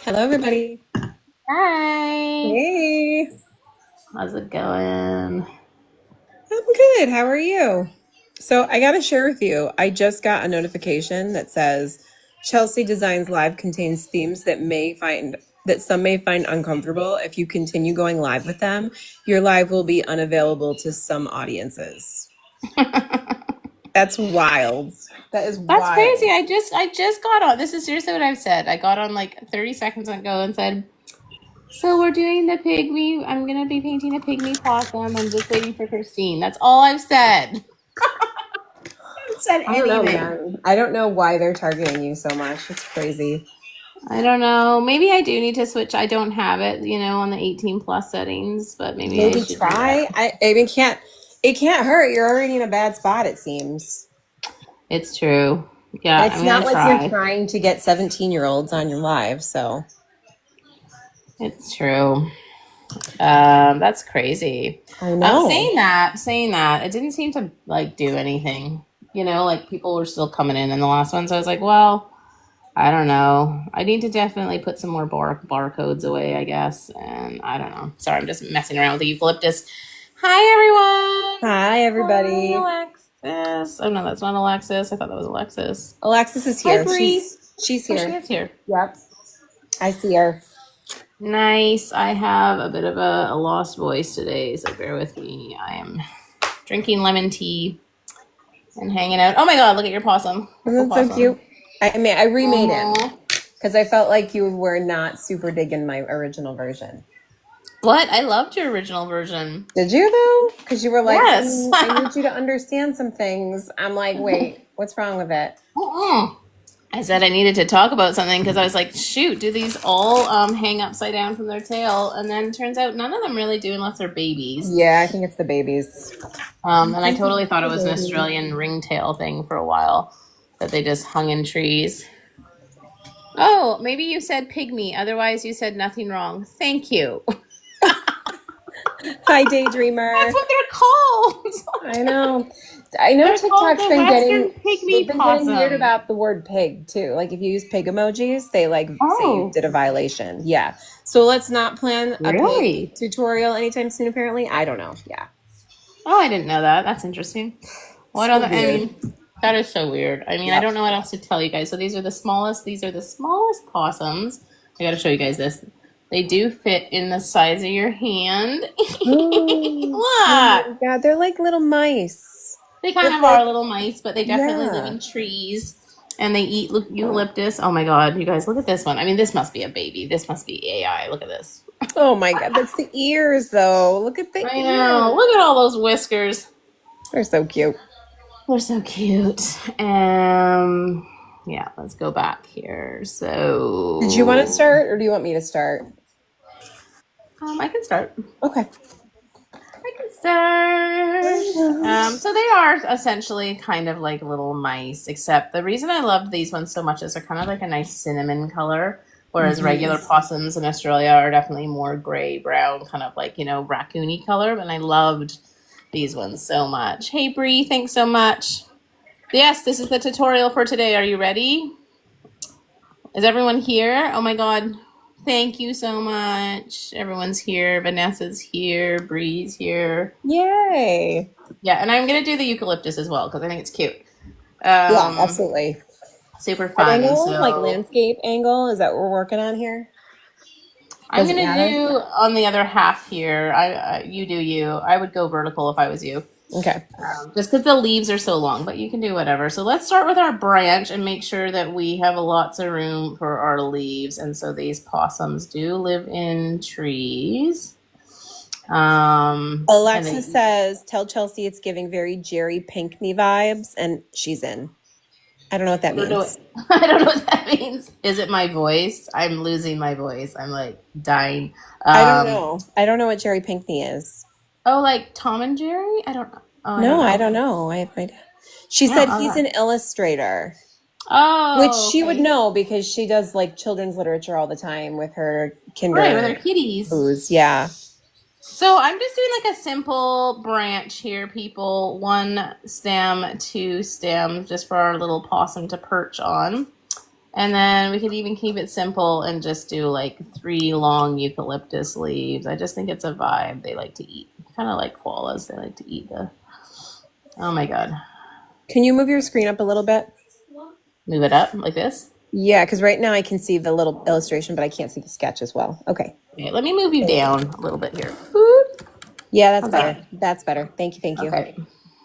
Hello, everybody. Hi. Hey, How's it going? I'm good. How are you? So, I got to share with you. I just got a notification that says Chelsea Designs Live contains themes that some may find uncomfortable. If you continue going live with them, your live will be unavailable to some audiences. That's wild. That is That's crazy. wild. I just got on. This is seriously what I've said. I got on like 30 seconds ago and said, "So we're doing the pygmy. I'm gonna be painting a pygmy possum. I'm just waiting for Christine." That's all I've said. I haven't said I don't know, anything. man. I don't know why they're targeting you so much. It's crazy. I don't know. Maybe I do need to switch. I don't have it, on the 18 plus settings, but maybe I Maybe should do that. try. I mean, it can't hurt. You're already in a bad spot, it seems. It's true. Yeah, And I'm it's not gonna like you're try. trying to get 17-year-olds on your live, so It's true. That's crazy. I know. Saying that, it didn't seem to like do anything. Like people were still coming in the last one. So I was like, well, I don't know. I need to definitely put some more barcodes away, I guess. And I don't know. Sorry, I'm just messing around with the eucalyptus. Hi, everyone. Hi, Hi, everybody. Alexis. Oh no, that's not Alexis. I thought that was Alexis. Alexis is Hi, here. Bree. She's Oh, she here. is here. Yep. I see her. Nice. I have a bit of a lost voice today, so bear with me. I am drinking lemon tea and hanging out. Oh my god, look at your possum. Isn't that so Opossum. cute? I remade him Aww. because I felt like you were not super digging my original version. What? I loved your original version. Did you though? Because you were like, Yes. I need you to understand some things. I'm like, wait, what's wrong with it? I said I needed to talk about something because I was like, shoot, do these all hang upside down from their tail? And then turns out none of them really do unless they're babies. Yeah, I think it's the babies. And I totally thought it was an Australian ringtail thing for a while that they just hung in trees. Oh, maybe you said pygmy. Otherwise, you said nothing wrong. Thank you. Hi, Daydreamer. That's what they're called. I know. I know They're called TikTok's the been Western getting they've pygmy been getting weird possum. about the word pig too. Like if you use pig emojis, they like say you Oh, did a violation. Yeah. So let's not plan a pig really? tutorial anytime soon, apparently. I don't know. Yeah. Oh, I didn't know that. That's interesting. What So other? I weird. mean, that is so weird. I mean, I Yep. don't know what else to tell you guys. So these are the smallest. These are the smallest possums. I got to show you guys this. They do fit in the size of your hand. Oh Look, my god, they're like little mice. they kind With of are like little mice, but they definitely live yeah. in trees. And they eat eucalyptus. Oh my god, you guys, look at this one. I mean, this must be a baby. This must be AI. Look at this. Oh my god, that's the ears though. Look at the I know. ears. Look at all those whiskers. They're so cute. They're so cute. Yeah, let's go back here. Did you want to So, start or do you want me to start? I can start. Okay. I can start. So they are essentially kind of like little mice, except the reason I loved these ones so much is they're kind of like a nice cinnamon color, whereas Mhm. regular possums in Australia are definitely more gray brown, kind of like raccoony color. And I loved these ones so much. Hey Bree, thanks so much. Yes, this is the tutorial for today. Are you ready? Is everyone here? Oh my god. Thank you so much. Everyone's here. Vanessa's here. Bree's here. Yay. Yeah, and I'm gonna do the eucalyptus as well because I think it's cute. Yeah, Um, absolutely. super What fun. angle? Like So landscape angle? Is that what we're working on here? I'm Does it gonna matter? do on the other half here. You do you. I would go vertical if I was you. Okay. Just because the leaves are so long, but you can do whatever. So let's start with our branch and make sure that we have lots of room for our leaves. And so these possums do live in trees. And Alexa they says, tell Chelsea it's giving very Jerry Pinkney vibes, and she's in. I don't know what that I don't know what means. I don't know what that means. Is it my voice? I'm losing my voice. I'm like dying. I don't Um, know. I don't know what Jerry Pinkney is. oh, like Tom and Jerry? I don't know. Oh, I don't No, I know. don't know. I have no idea. She Yeah, said I he's don't an know. illustrator, which Oh, she would okay. know because she does like children's literature all the time with her Right, with our kinder kitties. booze. Yeah. So I'm just doing like a simple branch here, people. One stem, two stems, just for our little possum to perch on. And then we could even keep it simple and just do like 3 long eucalyptus leaves. I just think it's a vibe they like to eat. Kind of like koalas. They like to eat the. Oh my God. Can you move your screen up a little bit? Move it up like this. Yeah, because right now I can see the little illustration, but I can't see the sketch as well. Okay. Okay, let me move you down a little bit here. Yeah, that's How's better. that? That's better. Thank you. Thank you. Okay.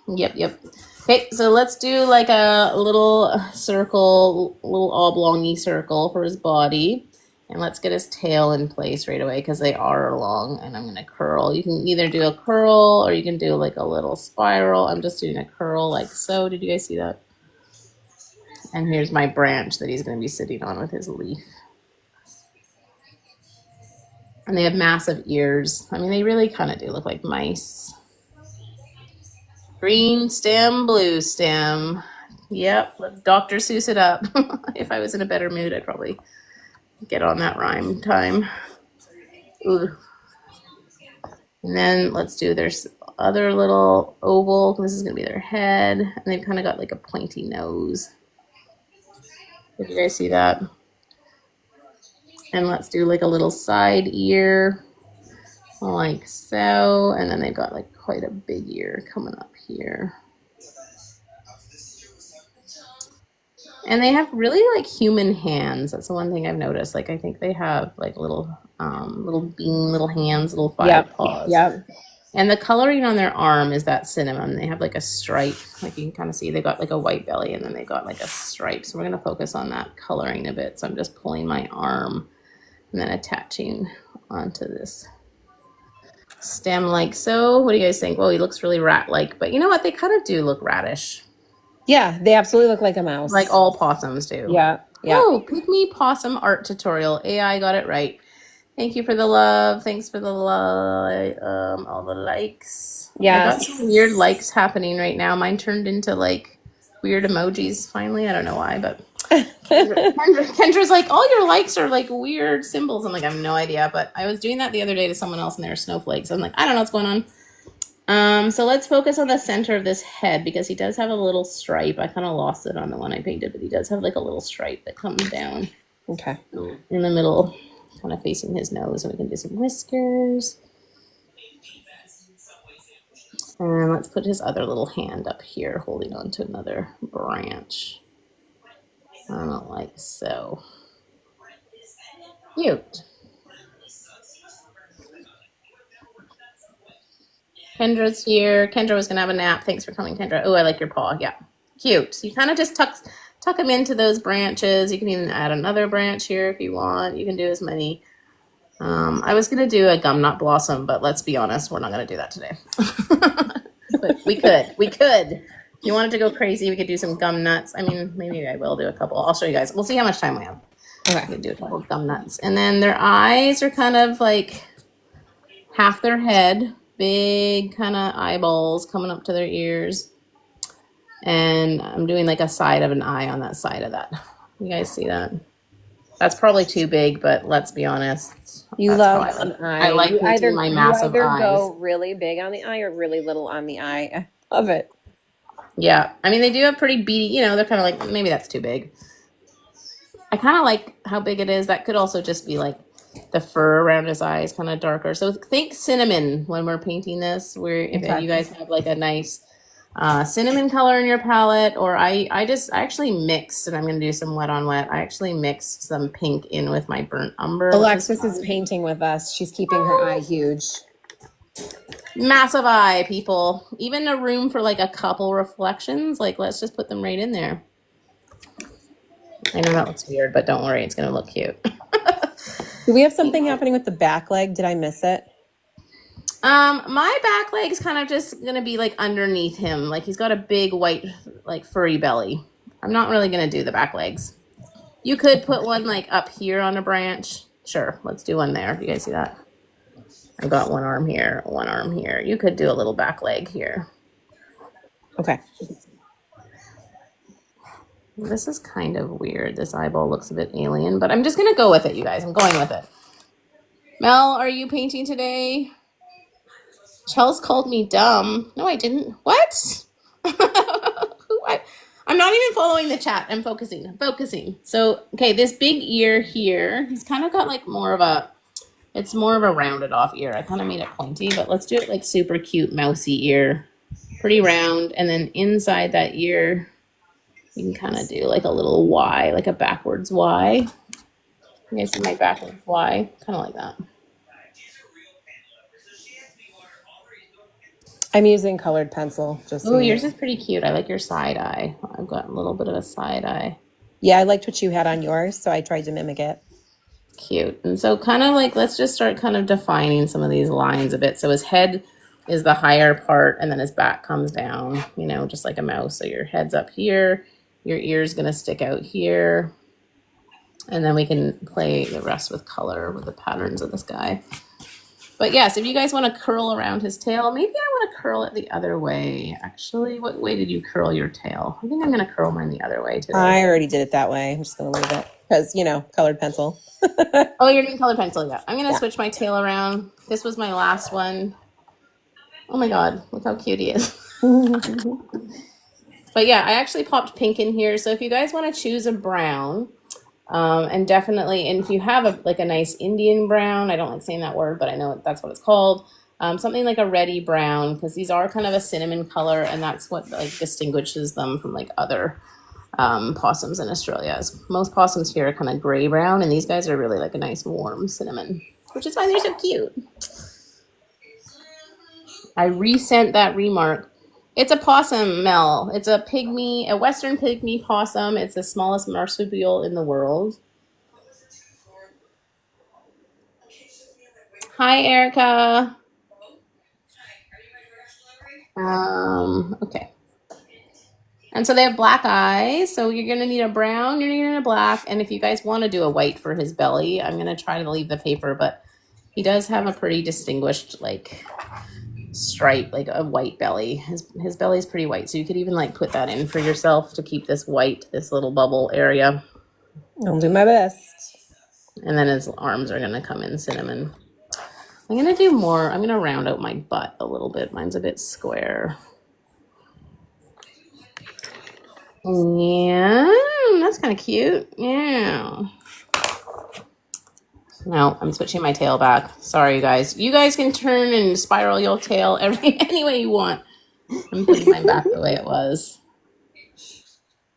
Yep. Okay, so let's do like a little circle, little oblongy circle for his body. And let's get his tail in place right away because they are long. And I'm going to curl. You can either do a curl or you can do like a little spiral. I'm just doing a curl like so. Did you guys see that? And here's my branch that he's going to be sitting on with his leaf. And they have massive ears. I mean, they really kind of do look like mice. Green stem, blue stem. Yep, let's Dr. Seuss it up. If I was in a better mood, I'd probably get on that rhyme time. Ooh. And then let's do their other little oval. This is going to be their head. And they've kind of got like a pointy nose. Did you guys see that? And let's do like a little side ear. Like so. And then they've got like quite a big ear coming up here. And they have really like human hands. That's the one thing I've noticed. Like I think they have like little bean, little hands, little 5 paws. Yep. And the coloring on their arm is that cinnamon. They have like a stripe. Like you can kind of see they got like a white belly and then they got like a stripe. So we're going to focus on that coloring a bit. So I'm just pulling my arm and then attaching onto this stem like so. What do you guys think? Well, he looks really rat-like, but you know what? They kind of do look ratish. Yeah, they absolutely look like a mouse. Like all possums do. Yeah. Oh, Pygmy Possum art tutorial. AI got it right. Thank you for the love. Thanks for the all the likes. Yeah. I got some weird likes happening right now. Mine turned into like weird emojis finally. I don't know why, but Kendra's like, all your likes are like weird symbols. I'm like, I have no idea. But I was doing that the other day to someone else and they were snowflakes. I'm like, I don't know what's going on. So let's focus on the center of this head because he does have a little stripe. I kind of lost it on the one I painted, but he does have like a little stripe that comes down. Okay. In the middle, kind of facing his nose, and we can do some whiskers. And let's put his other little hand up here, holding on to another branch. I don't like so. Cute. Kendra's here. Kendra was going to have a nap. Thanks for coming, Kendra. Oh, I like your paw. Yeah. Cute. So you kind of just tuck them into those branches. You can even add another branch here if you want. You can do as many. I was going to do a gum nut blossom, but let's be honest, we're not going to do that today. But we could. If you wanted to go crazy, we could do some gum nuts. I mean, maybe I will do a couple. I'll show you guys. We'll see how much time we have. Okay. We can do a couple of gum nuts. And then their eyes are kind of like half their head. Big kind of eyeballs coming up to their ears. And I'm doing like a side of an eye on that side of that. You guys see that? That's probably too big, but let's be honest. You love an eye. I like painting my massive eyes. You either go really big on the eye or really little on the eye. I love it. Yeah. I mean, they do have pretty beady, they're kind of like, maybe that's too big. I kind of like how big it is. That could also just be like the fur around his eyes kind of darker. So think cinnamon when we're painting this. If you guys have like a nice cinnamon color in your palette, or I actually mixed, and I'm going to do some wet on wet. I actually mixed some pink in with my burnt umber. Alexis is painting with us. She's keeping her eye huge. Massive eye, people. Even a room for like a couple reflections. Like, let's just put them right in there. I know that looks weird, but don't worry, it's going to look cute. Do we have something happening with the back leg? Did I miss it? My back leg's kind of just going to be like underneath him. Like he's got a big white, like furry belly. I'm not really going to do the back legs. You could put one like up here on a branch. Sure. Let's do one there. You guys see that? I've got one arm here, one arm here. You could do a little back leg here. Okay. This is kind of weird. This eyeball looks a bit alien, but I'm just going to go with it, you guys. I'm going with it. Mel, are you painting today? Chels called me dumb. No, I didn't. What? I'm not even following the chat. I'm focusing. I'm focusing. So, okay, this big ear here, he's kind of got like more of a, it's more of a rounded off ear. I kind of made it pointy, but let's do it like super cute mousy ear. Pretty round. And then inside that ear, you can kind of do like a little Y, like a backwards Y. You guys see my backwards Y? Kind of like that. I'm using colored pencil. Just so Oh, you yours know. is pretty cute. I like your side eye. I've got a little bit of a side eye. Yeah, I liked what you had on yours, so I tried to mimic it. Cute. And so kind of like, let's just start kind of defining some of these lines a bit. So his head is the higher part and then his back comes down, you know, just like a mouse. So your head's up here, your ear's going to stick out here. And then we can play the rest with color with the patterns of this guy. But yes, if you guys want to curl around his tail, maybe I want to curl it the other way. Actually, what way did you curl your tail? I think I'm going to curl mine the other way today. I already did it that way. I'm just going to leave it because, you know, colored pencil. Oh, you're doing colored pencil, yeah. I'm going to switch my tail around. This was my last one. Oh my God, look how cute he is. But yeah, I actually popped pink in here. So if you guys want to choose a brown, and definitely, and if you have a nice Indian brown, I don't like saying that word, but I know that's what it's called. Something like a reddy brown, because these are kind of a cinnamon color, and that's what like distinguishes them from like other possums in Australia. Most possums here are kind of gray brown, and these guys are really like a nice warm cinnamon, which is why they're so cute. I resent that remark. It's a possum, Mel. It's a western pygmy possum. It's the smallest marsupial in the world. Hi, Erica. Okay. And so they have black eyes. So you're going to need a brown, you're going to need a black. And if you guys want to do a white for his belly, I'm going to try to leave the paper, but he does have a pretty distinguished, like, stripe, like a white belly. His belly is pretty white, so you could even like put that in for yourself to keep this white, this little bubble area. I'll do my best. And then his arms are going to come in cinnamon. I'm going to do more. I'm going to round out my butt a little bit. Mine's a bit square. Yeah, that's kind of cute. Yeah. No, I'm switching my tail back. Sorry, you guys. You guys can turn and spiral your tail any way you want. I'm putting mine back the way it was.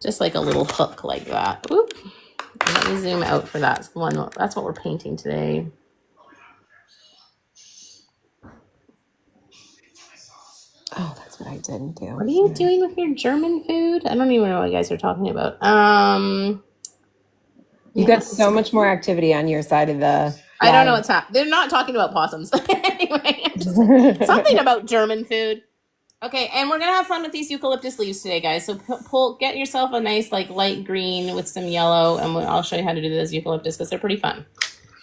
Just like a little hook like that. Oop. Let me zoom out for that one. That's what we're painting today. Oh, that's what I didn't do. What are you doing with your German food? I don't even know what you guys are talking about. You got so much more activity on your side of the... I don't know what's happening. They're not talking about possums. Anyway, something about German food. Okay, and we're going to have fun with these eucalyptus leaves today, guys. So get yourself a nice like light green with some yellow, and I'll show you how to do those eucalyptus because they're pretty fun.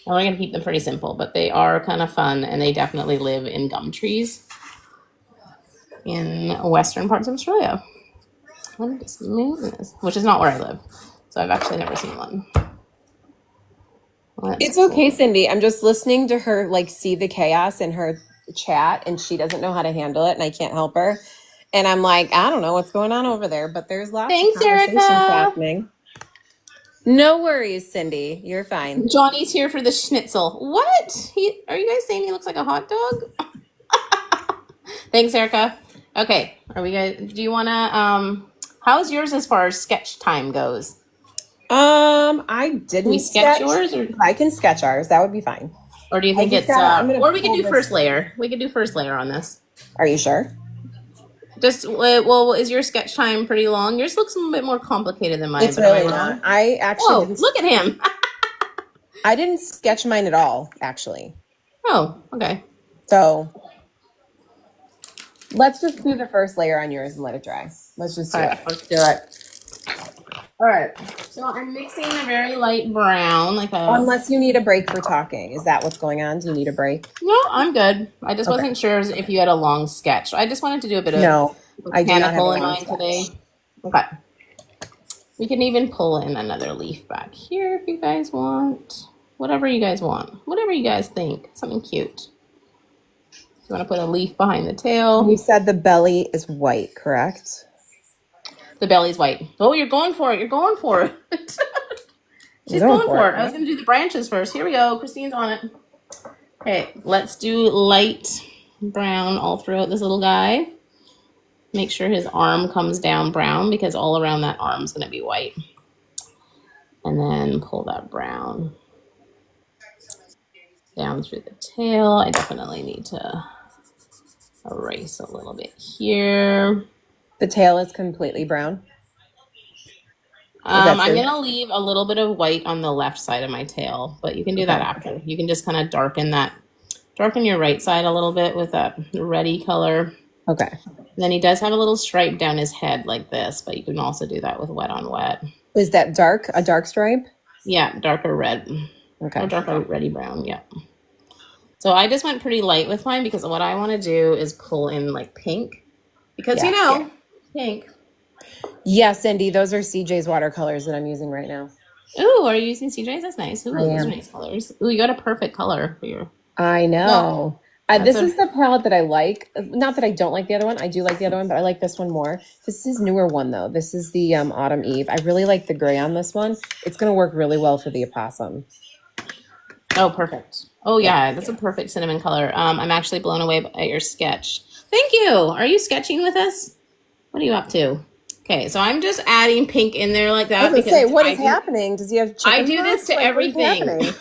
And we're going to keep them pretty simple, but they are kind of fun, and they definitely live in gum trees in western parts of Australia. Which is not where I live. So I've actually never seen one. It's okay, Cindy. I'm just listening to her like see the chaos in her chat, and she doesn't know how to handle it, and I can't help her. And I'm like, I don't know what's going on over there, but there's lots of conversations happening. No worries, Cindy. You're fine. Johnny's here for the schnitzel. What? Are you guys saying he looks like a hot dog? Thanks, Erica. Okay. Do you want to, how's yours as far as sketch time goes? I didn't. Can we sketch yours? Or? I can sketch ours. That would be fine. Or do you think or we can do first layer. We can do first layer on this. Are you sure? Well, is your sketch time pretty long? Yours looks a little bit more complicated than mine. It's really long. I actually look at him. I didn't sketch mine at all, actually. Oh, okay. So let's just do the first layer on yours and let it dry. Let's just do it. Let's do it. All right. So I'm mixing a very light brown, Unless you need a break for talking. Is that what's going on? Do you need a break? No, I'm good. I just wasn't sure if you had a long sketch. I just wanted to do a bit of botanical in mine today. Okay. We can even pull in another leaf back here if you guys want. Whatever you guys want. Whatever you guys think. Something cute. You want to put a leaf behind the tail. You said the belly is white, correct? The belly's white. Oh, you're going for it. You're going for it. I'm She's going going for for it. it. I was going to do the branches first. Here we go. Christine's on it. Okay, let's do light brown all throughout this little guy. Make sure his arm comes down brown because all around that arm is going to be white. And then pull that brown down through the tail. I definitely need to erase a little bit here. The tail is completely brown. Is that I'm true? going to leave a little bit of white on the left side of my tail, but you can do that Okay. after. You can just kind of darken your right side a little bit with that reddy color. Okay. And then he does have a little stripe down his head like this, but you can also do that with wet on wet. Is that dark? A dark stripe? Yeah, darker red. Okay. Or darker reddy brown, yeah. So I just went pretty light with mine because what I want to do is pull in like pink. Because, Yeah. pink. Yeah, Cindy, those are CJ's watercolors that I'm using right now. Ooh, are you using CJ's? That's nice. Ooh, I those am. are nice colors. Ooh, you got a perfect color for your... I know. That's This is the palette that I like. Not that I don't like the other one. I do like the other one, but I like this one more. This is his newer one, though. This is the Autumn Eve. I really like the gray on this one. It's going to work really well for the opossum. Oh, perfect. Oh, yeah, that's a perfect cinnamon color. I'm actually blown away by your sketch. Thank you. Are you sketching with us? What are you up to? Okay, so I'm just adding pink in there like that. I was going to say, what is happening? Does he have chicken I do pox? this to Like, everything.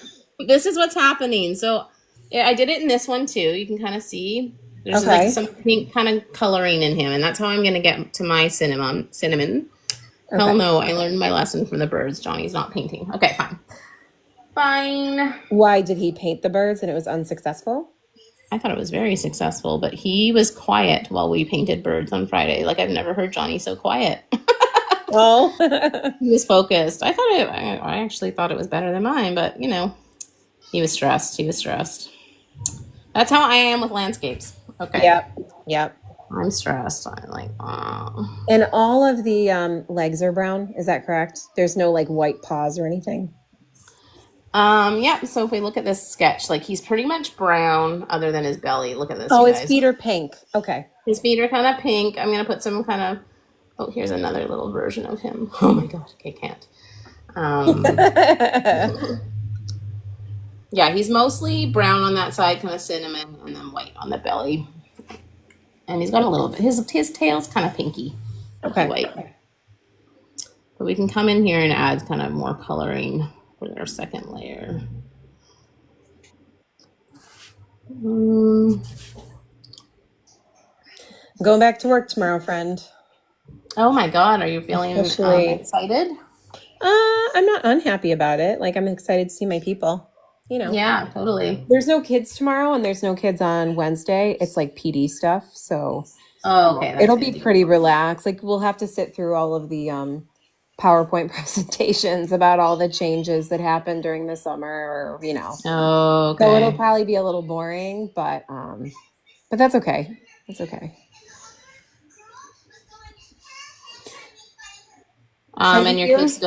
This is what's happening. So yeah, I did it in this one too. You can kind of see there's Okay. like some pink kind of coloring in him, and that's how I'm going to get to my cinnamon. Okay. Hell no, I learned my lesson from the birds. Johnny's not painting. Okay, fine. Why did he paint the birds and it was unsuccessful? I thought it was very successful, but he was quiet while we painted birds on Friday. Like I've never heard Johnny so quiet. Oh. He was focused. I actually thought it was better than mine, but he was stressed. That's how I am with landscapes. Okay. Yep. I'm stressed. I'm like, oh. And all of the legs are brown. Is that correct? There's no like white paws or anything. Yeah. So if we look at this sketch, like he's pretty much brown, other than his belly. Look at this. Oh, you his guys. feet are pink. Okay. His feet are kind of pink. I'm gonna put some kind of. Oh, here's another little version of him. Oh my god. Okay, can't. Yeah, he's mostly brown on that side, kind of cinnamon, and then white on the belly. And he's got a little bit. His tail's kind of pinky, Okay. white. But we can come in here and add kind of more coloring for our second layer. Going back to work tomorrow, friend. Oh my god, are you feeling excited? I'm not unhappy about it. Like I'm excited to see my people. Yeah, totally. There's no kids tomorrow and there's no kids on Wednesday. It's like PD stuff, so okay. It'll be pretty relaxed. Like we'll have to sit through all of the PowerPoint presentations about all the changes that happened during the summer, or Okay. So it'll probably be a little boring, but that's okay. It's okay. And your kids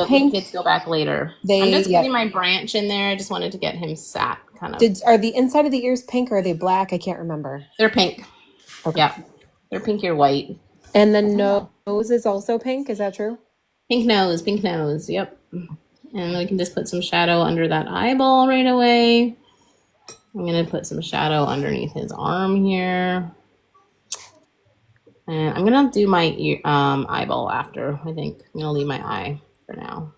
go back later. I'm just getting my branch in there. I just wanted to get him sat kind of. Are the inside of the ears pink or are they black? I can't remember. They're pink. Okay. Yeah. They're pink, you're white. And the nose is also pink, is that true? Pink nose, yep. And we can just put some shadow under that eyeball right away. I'm going to put some shadow underneath his arm here. And I'm going to do my eyeball after. I think I'm going to leave my eye for now.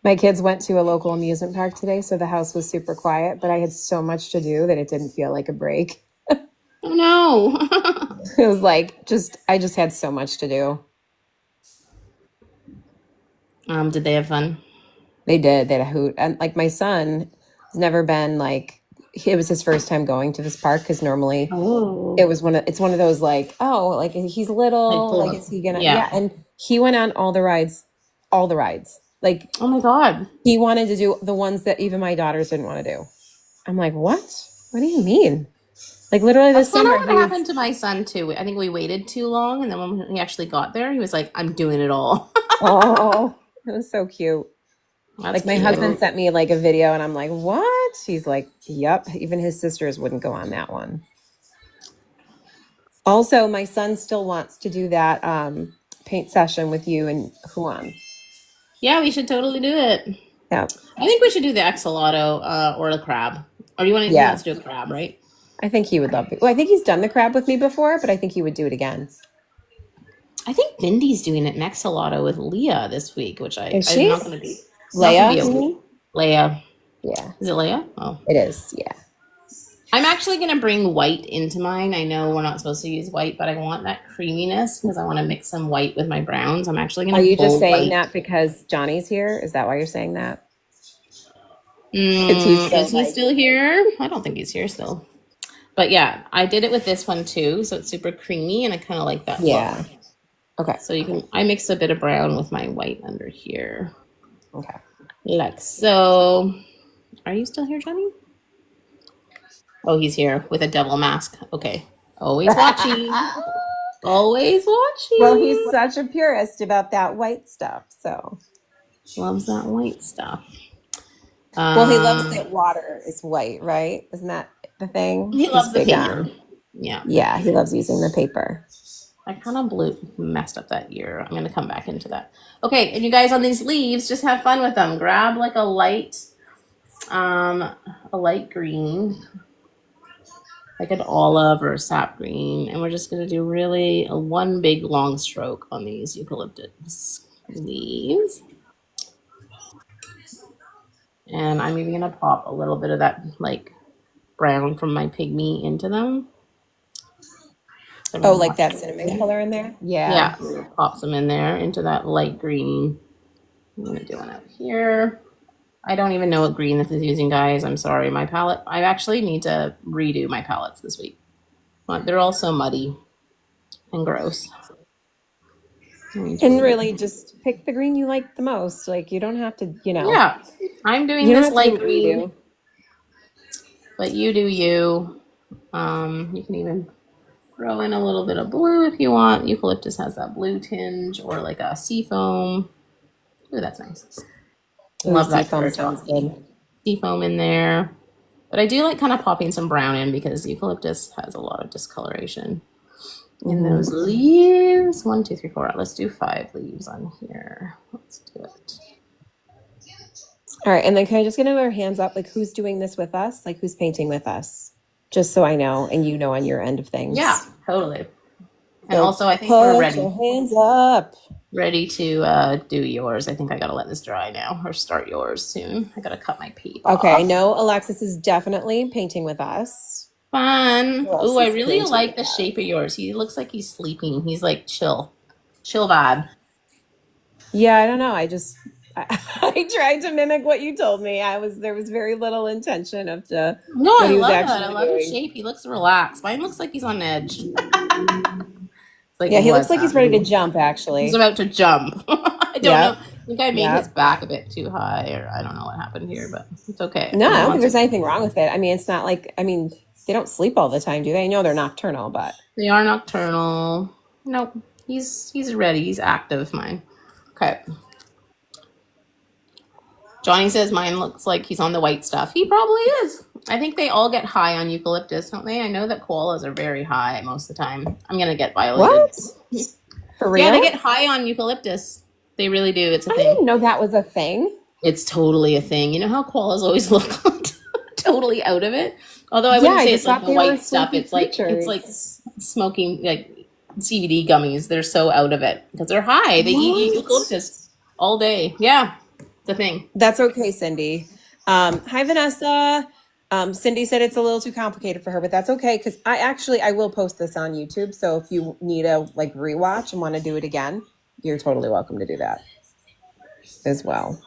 My kids went to a local amusement park today, so the house was super quiet, but I had so much to do that it didn't feel like a break. Oh, no. It was like, I just had so much to do. Did they have fun? They did. They had a hoot. And like my son has never been like, it was his first time going to this park because normally it's one of those like, oh, like he's little, like is he gonna, and he went on all the rides. Like, oh my God. He wanted to do the ones that even my daughters didn't want to do. I'm like, what do you mean? Like literally this summer. That's what happened to my son too. I think we waited too long, and then when he actually got there, he was like, I'm doing it all. Oh, it was so cute. That's my husband sent me like a video and I'm like, what? He's like, yep. Even his sisters wouldn't go on that one. Also, my son still wants to do that paint session with you and Juan. Yeah, we should totally do it. Yeah. I think we should do the axolotl or the crab. Or do you want to? He Yeah. wants to do a crab, right? I think he would love it. Well, I think he's done the crab with me before, but I think he would do it again. I think Mindy's doing an axolotl with Leah this week, which I'm Is she? not going to be. Leia? Leia. Yeah. Is it Leia? Oh. It is, yeah. I'm actually going to bring white into mine. I know we're not supposed to use white, but I want that creaminess because I want to mix some white with my browns. I'm actually going to. Are you just saying that because Johnny's here? Is that why you're saying that? Is he still here? I don't think he's here still. But yeah, I did it with this one too, so it's super creamy, and I kind of like that. Yeah. look. Okay. So I mix a bit of brown with my white under here. Okay. Like so. Are you still here, Johnny? Oh, he's here with a devil mask. Okay. Always watching. Always watching. Well, he's such a purist about that white stuff, so. Loves that white stuff. Well, he loves that water is white, right? Isn't that the thing? He loves the paper. Yeah. Yeah, he loves using the paper. I kind of messed up that ear. I'm going to come back into that. Okay, and you guys on these leaves, just have fun with them. Grab like a light green, like an olive or a sap green, and we're just going to do really one big long stroke on these eucalyptus leaves. And I'm even going to pop a little bit of that like brown from my pygmy into them. Oh, like that cinnamon color in there? Yeah. Pop some in there into that light green. I'm going to do one out here. I don't even know what green this is using, guys. I'm sorry. My palette, I actually need to redo my palettes this week. They're all so muddy and gross. And really just pick the green you like the most. Like you don't have to, Yeah. I'm doing this light green. But you do you. You can even throw in a little bit of blue if you want. Eucalyptus has that blue tinge or like a sea foam. Ooh, that's nice. Love that color. Sounds good. Sea foam in there. But I do like kind of popping some brown in because eucalyptus has a lot of discoloration in those leaves. 1, 2, 3, 4. Let's do 5 leaves on here. Let's do it. All right. And then can I just get our hands up? Like who's doing this with us? Like who's painting with us? Just so I know and you know on your end of things. Yeah, totally. And also I think we're ready. Put your hands up. Ready to do yours. I think I gotta let this dry now or start yours soon. I gotta cut my paper off. Okay, I know Alexis is definitely painting with us. Fun. Ooh, I really like the shape of yours. He looks like he's sleeping. He's like chill vibe. Yeah, I don't know. I tried to mimic what you told me. There was very little intention of the. No, I love it. I love his shape. He looks relaxed. Mine looks like he's on edge. Like yeah, he looks like he's ready to jump, actually. He's about to jump. I don't know. I think I made his back a bit too high, or I don't know what happened here, but it's okay. No, I don't think there's anything wrong with it. I mean, it's not like, they don't sleep all the time, do they? I know they're nocturnal, but. They are nocturnal. Nope. He's ready. He's active, mine. Okay. Johnny says mine looks like he's on the white stuff. He probably is. I think they all get high on eucalyptus, don't they? I know that koalas are very high most of the time. I'm going to get violated. What? For real? Yeah, they get high on eucalyptus. They really do. It's a thing. I didn't know that was a thing. It's totally a thing. You know how koalas always look totally out of it? Although I wouldn't say it's like the white stuff. It's like smoking like CBD gummies. They're so out of it because they're high. They eat eucalyptus all day. Yeah. The thing. That's okay, Cindy. Hi, Vanessa. Cindy said it's a little too complicated for her, but that's okay because I will post this on YouTube. So if you need a rewatch and want to do it again, you're totally welcome to do that as well.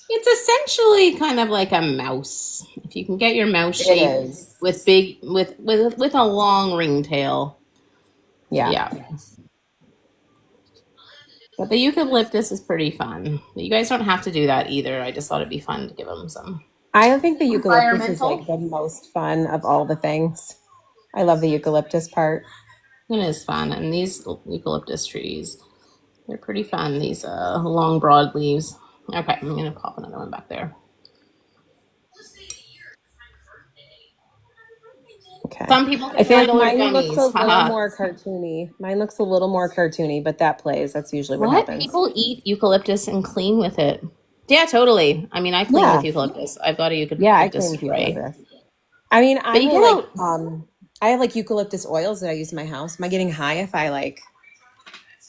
It's essentially kind of like a mouse. If you can get your mouse shape with a long ringtail. Yeah. But the eucalyptus is pretty fun. You guys don't have to do that either. I just thought it'd be fun to give them some. I don't think the eucalyptus is like the most fun of all the things. I love the eucalyptus part. It is fun. And these eucalyptus trees, they're pretty fun. These long, broad leaves. Okay, I'm going to pop another one back there. Okay. Some people I think feel like regular mine looks a gummies. little Haha. more cartoony. Mine looks a little more cartoony, but that plays. That's usually what What? happens. People eat eucalyptus and clean with it. Yeah, totally. I mean, I clean with Yeah. eucalyptus. I've got a Yeah, I clean eucalyptus with spray. eucalyptus. I mean, I But you will get like out. I have like eucalyptus oils that I use in my house. Am I getting high if I like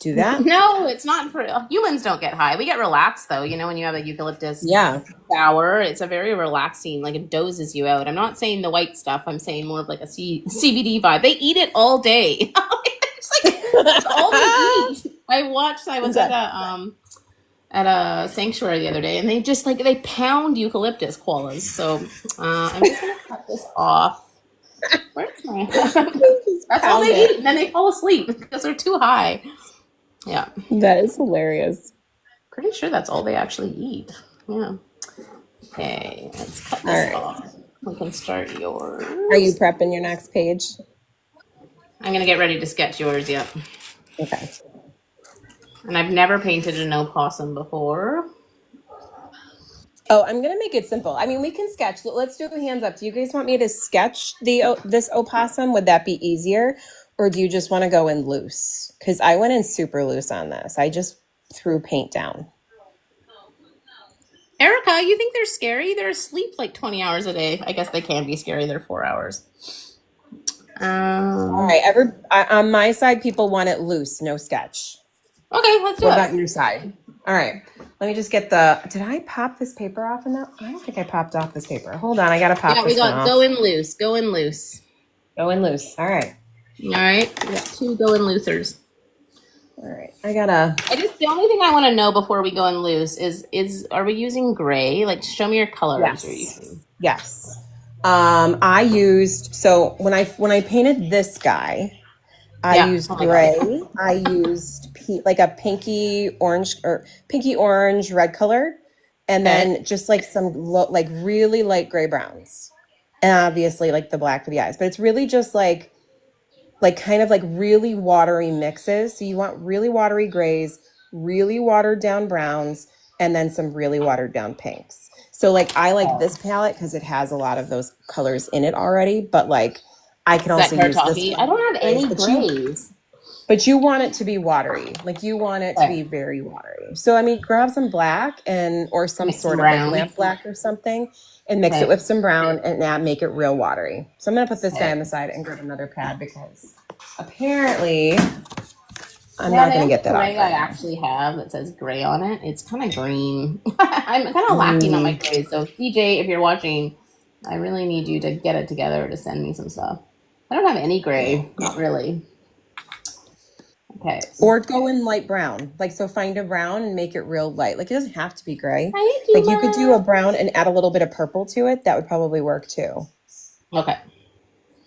do that? No, it's not for humans. Don't get high. We get relaxed though. You know, when you have a eucalyptus Yeah. shower, it's a very relaxing. Like it dozes you out. I'm not saying the white stuff. I'm saying more of like a CBD vibe. They eat it all day. It's like that's all they eat. I watched. I was Okay. at a sanctuary the other day, and they just like they pound eucalyptus koalas. So I'm just gonna cut this off. Where's my? Just That's all pound they it. eat, and then they fall asleep because they're too high. Yeah, That is hilarious. pretty sure that's all they actually eat. Yeah. Okay, let's cut All this right. off. We can start yours. Are you prepping your next page? I'm gonna get ready to sketch yours. Yep. Okay. And I've never painted an opossum before. Oh, I'm gonna make it simple. I mean, we can sketch. Let's do hands up. Do you guys want me to sketch this opossum? Would that be easier, or do you just want to go in loose? Because I went in super loose on this. I just threw paint down. Erica, you think they're scary? They're asleep like 20 hours a day. I guess they can be scary. They're 4 hours. All right. On my side, people want it loose, no sketch. Okay, let's do What it. about your side? All right. Let me just get the. Did I pop this paper off in that? I don't think I popped off this paper. Hold on. I gotta pop Yeah, we this one got off. go in loose. Go in loose. Go in loose. All right. All right, we got 2 go in loosers. All right. I gotta. The only thing I want to know before we go in loose is are we using gray? Like, show me your colors you're Yes. using. Yes. I used so when I painted this guy, I Yeah. used Oh my gray. god. I used like a pinky orange red color, and Okay. then just like some like really light gray browns, and obviously like the black for the eyes. But it's really just like kind of like really watery mixes. So you want really watery grays, really watered down browns, and then some really watered down pinks. So like I like this palette because it has a lot of those colors in it already, but like I can Is that also hair use this talkie? one I don't have grays, any grays. but you want it to be watery. Like you want it to Okay. be very watery. So I mean grab some black or some Mix some sort of like brown. lamp black or something and mix it Okay. with some brown and make it real watery. So I'm gonna put this guy Okay. on the side and grab another pad because apparently I'm Yeah, not the going to only get that off gray I right now. actually have that says gray on it, it's kind of green. I'm kind of lacking on my grays. So DJ, if you're watching, I really need you to get it together to send me some stuff. I don't have any gray, not really. Okay. Or go in light brown. Like, so find a brown and make it real light. Like, it doesn't have to be gray. Thank you, Like, you could do a Mom. brown and add a little bit of purple to it. That would probably work too. Okay.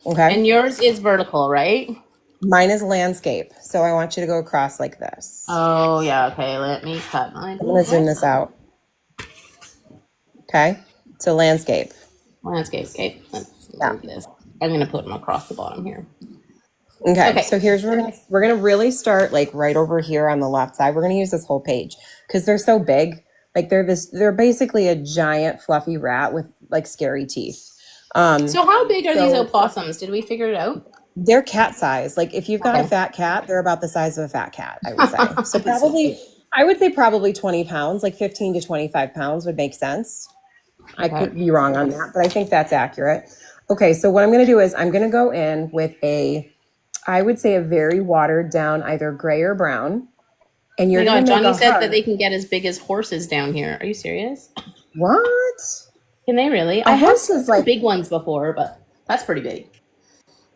Okay. And yours is vertical, right? Mine is landscape. So I want you to go across like this. Oh, yeah. Okay. Let me cut mine. I'm going to zoom this out. Okay. So landscape. Landscape. Okay. Let's Yeah. move this. I'm going to put them across the bottom here. Okay, Okay. so here's where we're gonna really start like right over here on the left side. We're gonna use this whole page because they're so big. Like they're basically a giant fluffy rat with like scary teeth. So how big are these so- opossums? Did we figure it out? They're cat size. Like if you've got a Okay. fat cat, they're about the size of a fat cat, I would say. So probably I would say probably 20 pounds, like 15 to 25 pounds would make sense. I Okay. could be wrong on that, but I think that's accurate. Okay, so what I'm gonna do is I'm gonna go in with I would say a very watered down, either gray or brown. And Oh you're my going God, to make Johnny a said heart. that they can get as big as horses down here. Are you serious? What? Can they really? A I have horse is like, big ones before, but that's pretty big.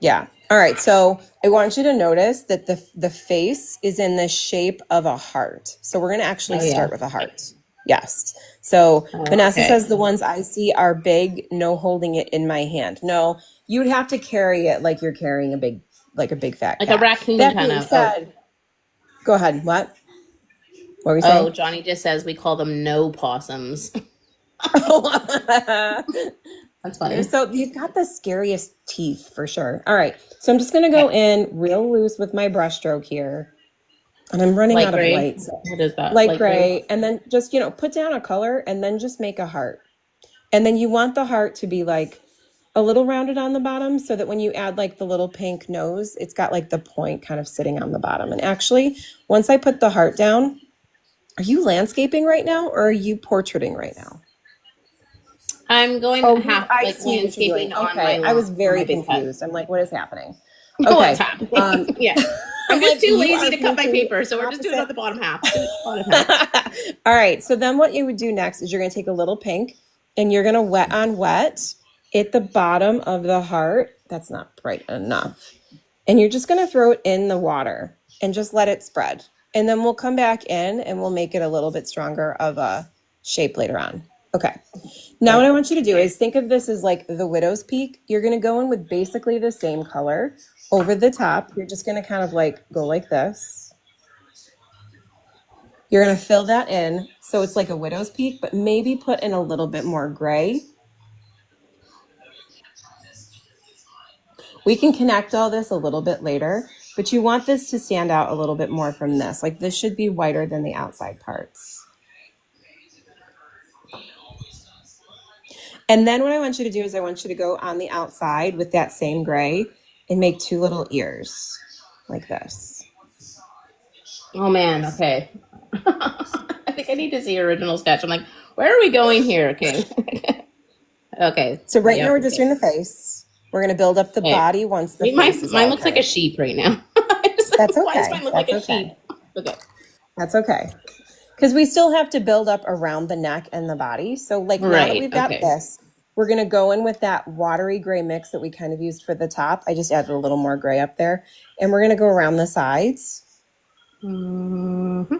yeah. All right. So I want you to notice that the face is in the shape of a heart. So we're going to actually Oh, yeah. start with a heart. Yes. So Oh, Vanessa okay. says the ones I see are big, no holding it in my hand. No, you'd have to carry it like you're carrying a big fat Like cat. a raccoon That kind being of. said, go ahead. What were we Oh, saying? Johnny just says we call them no possums. That's funny. So you've got the scariest teeth for sure. All right. So I'm just going to go in real loose with my brush stroke here. And I'm running Light out gray. of light. So What is that? light gray. And then just, put down a color and then just make a heart. And then you want the heart to be like a little rounded on the bottom so that when you add like the little pink nose, it's got like the point kind of sitting on the bottom. And actually, once I put the heart down, are you landscaping right now or are you portraiting right now? I'm going Oh, half I like see what you're doing. landscaping on my Okay. I lawn, was on very my big pet. confused. I'm like, what is happening? What's Okay. happening? Yeah. I'm I'm just like, too you lazy are to cut my painting paper, so we're just doing it on opposite. the bottom half. Do it bottom half. All right. So then what you would do next is you're going to take a little pink and you're going to wet on wet at the bottom of the heart. That's not bright enough. And you're just going to throw it in the water and just let it spread. And then we'll come back in and we'll make it a little bit stronger of a shape later on. Okay. Now what I want you to do is think of this as like the widow's peak. You're going to go in with basically the same color over the top. You're just going to kind of like go like this. You're going to fill that in so it's like a widow's peak, but maybe put in a little bit more gray. We can connect all this a little bit later, but you want this to stand out a little bit more from this. Like this should be whiter than the outside parts. And then what I want you to do is I want you to go on the outside with that same gray and make two little ears like this. Oh man, okay. I think I need to see original sketch. I'm like, where are we going here? Okay. Okay. So right now Yep. we're just doing the face. We're going to build up the Okay. body once the Wait, face is mine all looks kind like a of. sheep right now. That's Why does okay. mine look That's like a okay. sheep? Okay. That's okay. Because we still have to build up around the neck and the body. So like now that Right. we've got Okay. this, we're going to go in with that watery gray mix that we kind of used for the top. I just added a little more gray up there. And we're going to go around the sides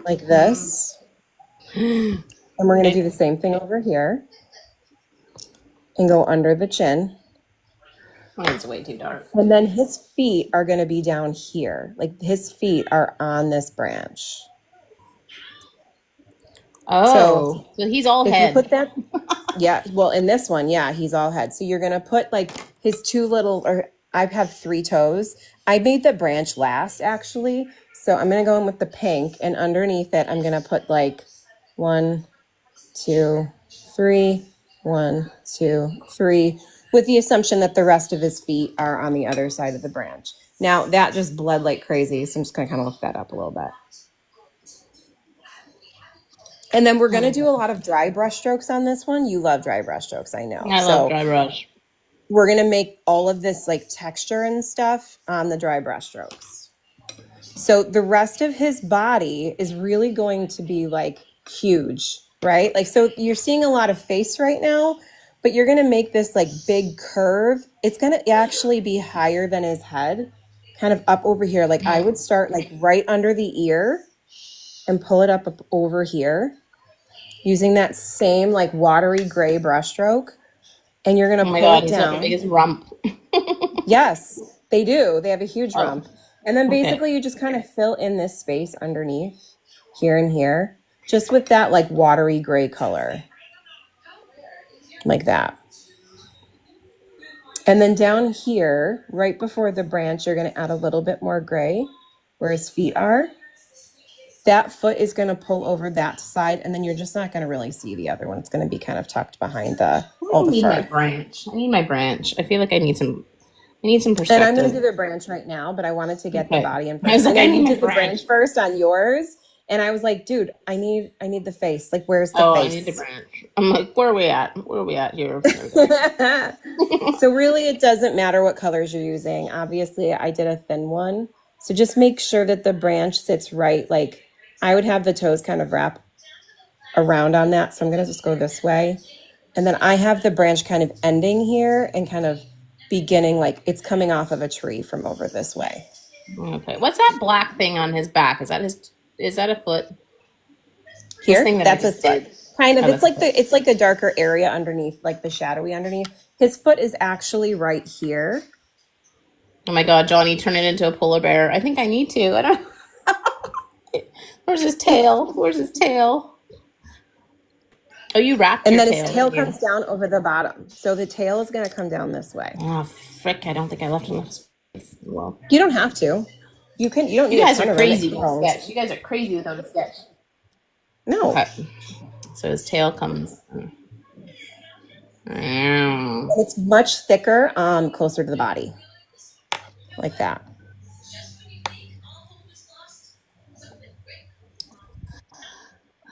like this. And we're going to do the same thing over here and go under the chin. Mine's way too dark. And then his feet are going to be down here. Like his feet are on this branch. Oh, so he's all If you head. put that, yeah, well, in this one, yeah, he's all head. So you're going to put like his two little, or I have three toes. I made the branch last actually. So I'm going to go in with the pink and underneath it, I'm going to put like 1, 2, 3, 1, 2, 3, with the assumption that the rest of his feet are on the other side of the branch. Now that just bled like crazy. So I'm just going to kind of look that up a little bit. And then we're going to do a lot of dry brush strokes on this one. You love dry brush strokes, I know. I love dry brush. We're going to make all of this like texture and stuff on the dry brush strokes. So the rest of his body is really going to be like huge, right? Like, so you're seeing a lot of face right now, but you're going to make this like big curve. It's going to actually be higher than his head, kind of up over here. Like I would start like right under the ear and pull it up over here using that same like watery gray brush stroke. And you're going to Oh my pull God, it he's got the down. biggest rump. Yes, they do. They have a huge Oh, rump. And then okay. basically you just kind of fill in this space underneath here and here, just with that like watery gray color, like that. And then down here, right before the branch, you're going to add a little bit more gray where his feet are. That foot is going to pull over that side, and then you're just not going to really see the other one. It's going to be kind of tucked behind all I the need my fur. branch. I need my branch. I feel like I need some And perspective. I'm going to do the branch right now, but I wanted to get the Okay. body in I was first. like, I I know need you my did the branch. branch first on yours, and I was like, dude, I need the face. Like, where's the Oh, I need the face? branch. I'm like, where are we at? Where are we at here? There we go. So really, it doesn't matter what colors you're using. Obviously, I did a thin one. So just make sure that the branch sits right. Like, I would have the toes kind of wrap around on that. So I'm going to just go this way. And then I have the branch kind of ending here and kind of beginning, like it's coming off of a tree from over this way. Okay. What's that black thing on his back? Is that a foot? This Here, thing that that's I his just foot. did. Kind of. Oh, that's a foot. It's like the darker area underneath, like the shadowy underneath. His foot is actually right here. Oh my God, Johnny, turn it into a polar bear. I think I need to. I don't. Where's his tail? Where's his tail? Oh, you wrapped And your then his tail didn't you? comes down over the bottom. So the tail is going to come down this way. Oh, frick. I don't think I left enough space. Well, You don't have to. You don't you need a guys ton are of room. crazy It with a grows. sketch. You guys are crazy without a sketch. No. Okay. So his tail comes. Mm. And it's much thicker, closer to the body, like that.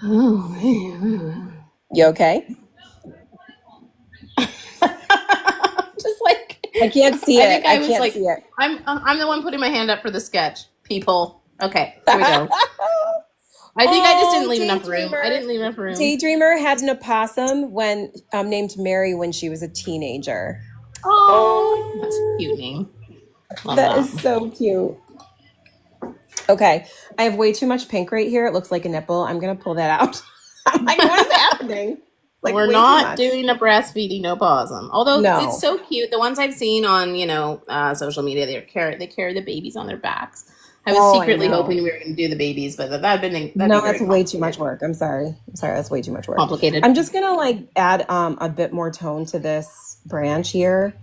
Oh, man. You okay? Just like I can't see I it. think I I was can't like, see it. I'm the one putting my hand up for the sketch. People. Okay, here we go. I think I just didn't Oh, leave enough room. I Daydreamer. didn't leave enough room. Daydreamer had an opossum when named Mary when she was a teenager. Oh, that's a cute Oh, name. Love that that. is so cute. Okay, I have way too much pink right here. It looks like a nipple. I'm gonna pull that out. I'm like, what is happening? Like We're way too not much. doing a breastfeeding opossum. Although No. it's so cute. The ones I've seen on, social media, they carry the babies on their backs. I was Oh, I secretly know. hoping we were going to do the babies, but that'd be No, very that's way too much work. I'm sorry. That's way too much work. complicated. I'm just gonna like add a bit more tone to this branch here.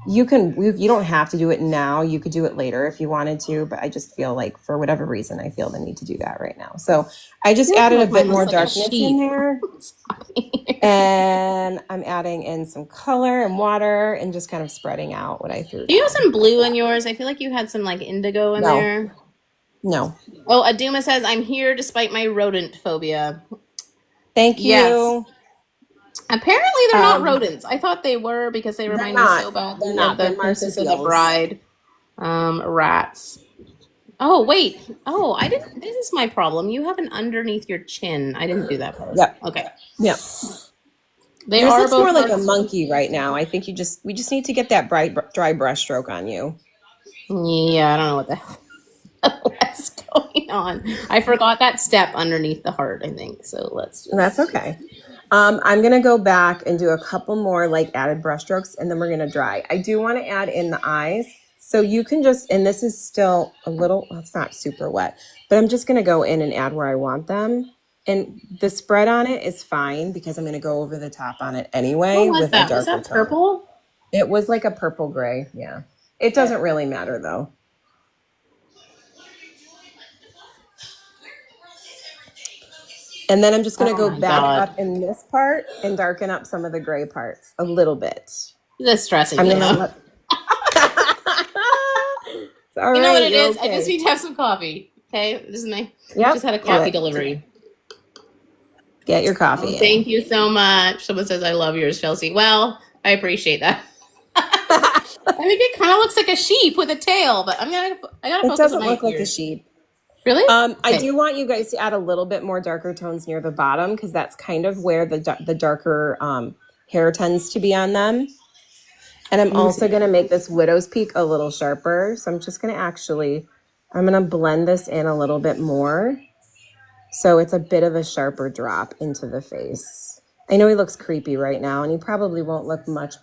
You don't have to do it now. You could do it later if you wanted to, but I just feel like for whatever reason, I feel the need to do that right now. So I just added a bit more darkness in there. And I'm adding in some color and water and just kind of spreading out what I threw. Do you have some blue in yours? I feel like you had some like indigo in there. No. Oh, Aduma says, I'm here despite my rodent phobia. Thank you. Yes. Apparently they're not rodents. I thought they were because they remind me so bad. They're not the Princess of the Bride rats. Oh, wait. Oh, I didn't. This is my problem. You have an underneath your chin. I didn't do that part. Yep. Okay. Yep. They Yours are looks both more like a monkey right now. I think we just need to get that dry brush stroke on you. Yeah, I don't know what the hell that's going on. I forgot that step underneath the heart, I think. So let's just... That's okay. I'm going to go back and do a couple more like added brush strokes and then we're going to dry. I do want to add in the eyes. So you can just, and this is still a little, well, it's not super wet, but I'm just going to go in and add where I want them. And the spread on it is fine because I'm going to go over the top on it anyway. What was with that? A darker Was that tone. purple? It was like a purple gray. Yeah. It doesn't really matter though. And then I'm just going to go back up in this part and darken up some of the gray parts a little bit. That's stressing I'm me going to out. You know what it is? okay. I just need to have some coffee. Okay, this is my. Yep. Just had a coffee delivery. Get your coffee. Thank you so much. Someone says I love yours, Chelsea. Well, I appreciate that. I think it kind of looks like a sheep with a tail, but I gotta focus on my ears. It doesn't look like a sheep. Really? Okay. I do want you guys to add a little bit more darker tones near the bottom because that's kind of where the darker hair tends to be on them. And I'm also going to make this widow's peak a little sharper. So I'm just going to I'm going to blend this in a little bit more. So it's a bit of a sharper drop into the face. I know he looks creepy right now and he probably won't look much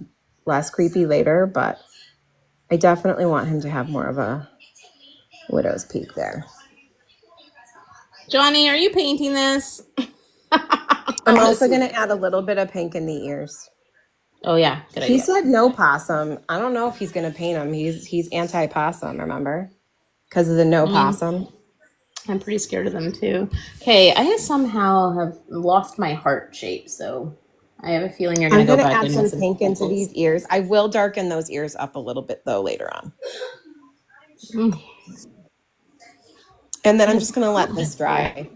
less creepy later, but I definitely want him to have more of a widow's peak there. Johnny, are you painting this? I'm also going to add a little bit of pink in the ears. Oh yeah, good idea. He said no possum. I don't know if he's going to paint him. He's anti-possum, remember? Because of the no possum. I'm pretty scared of them too. Okay, I somehow have lost my heart shape, so I have a feeling you're going to go back and add some pink into these ears. I will darken those ears up a little bit though later on. And then I'm just going to let this dry.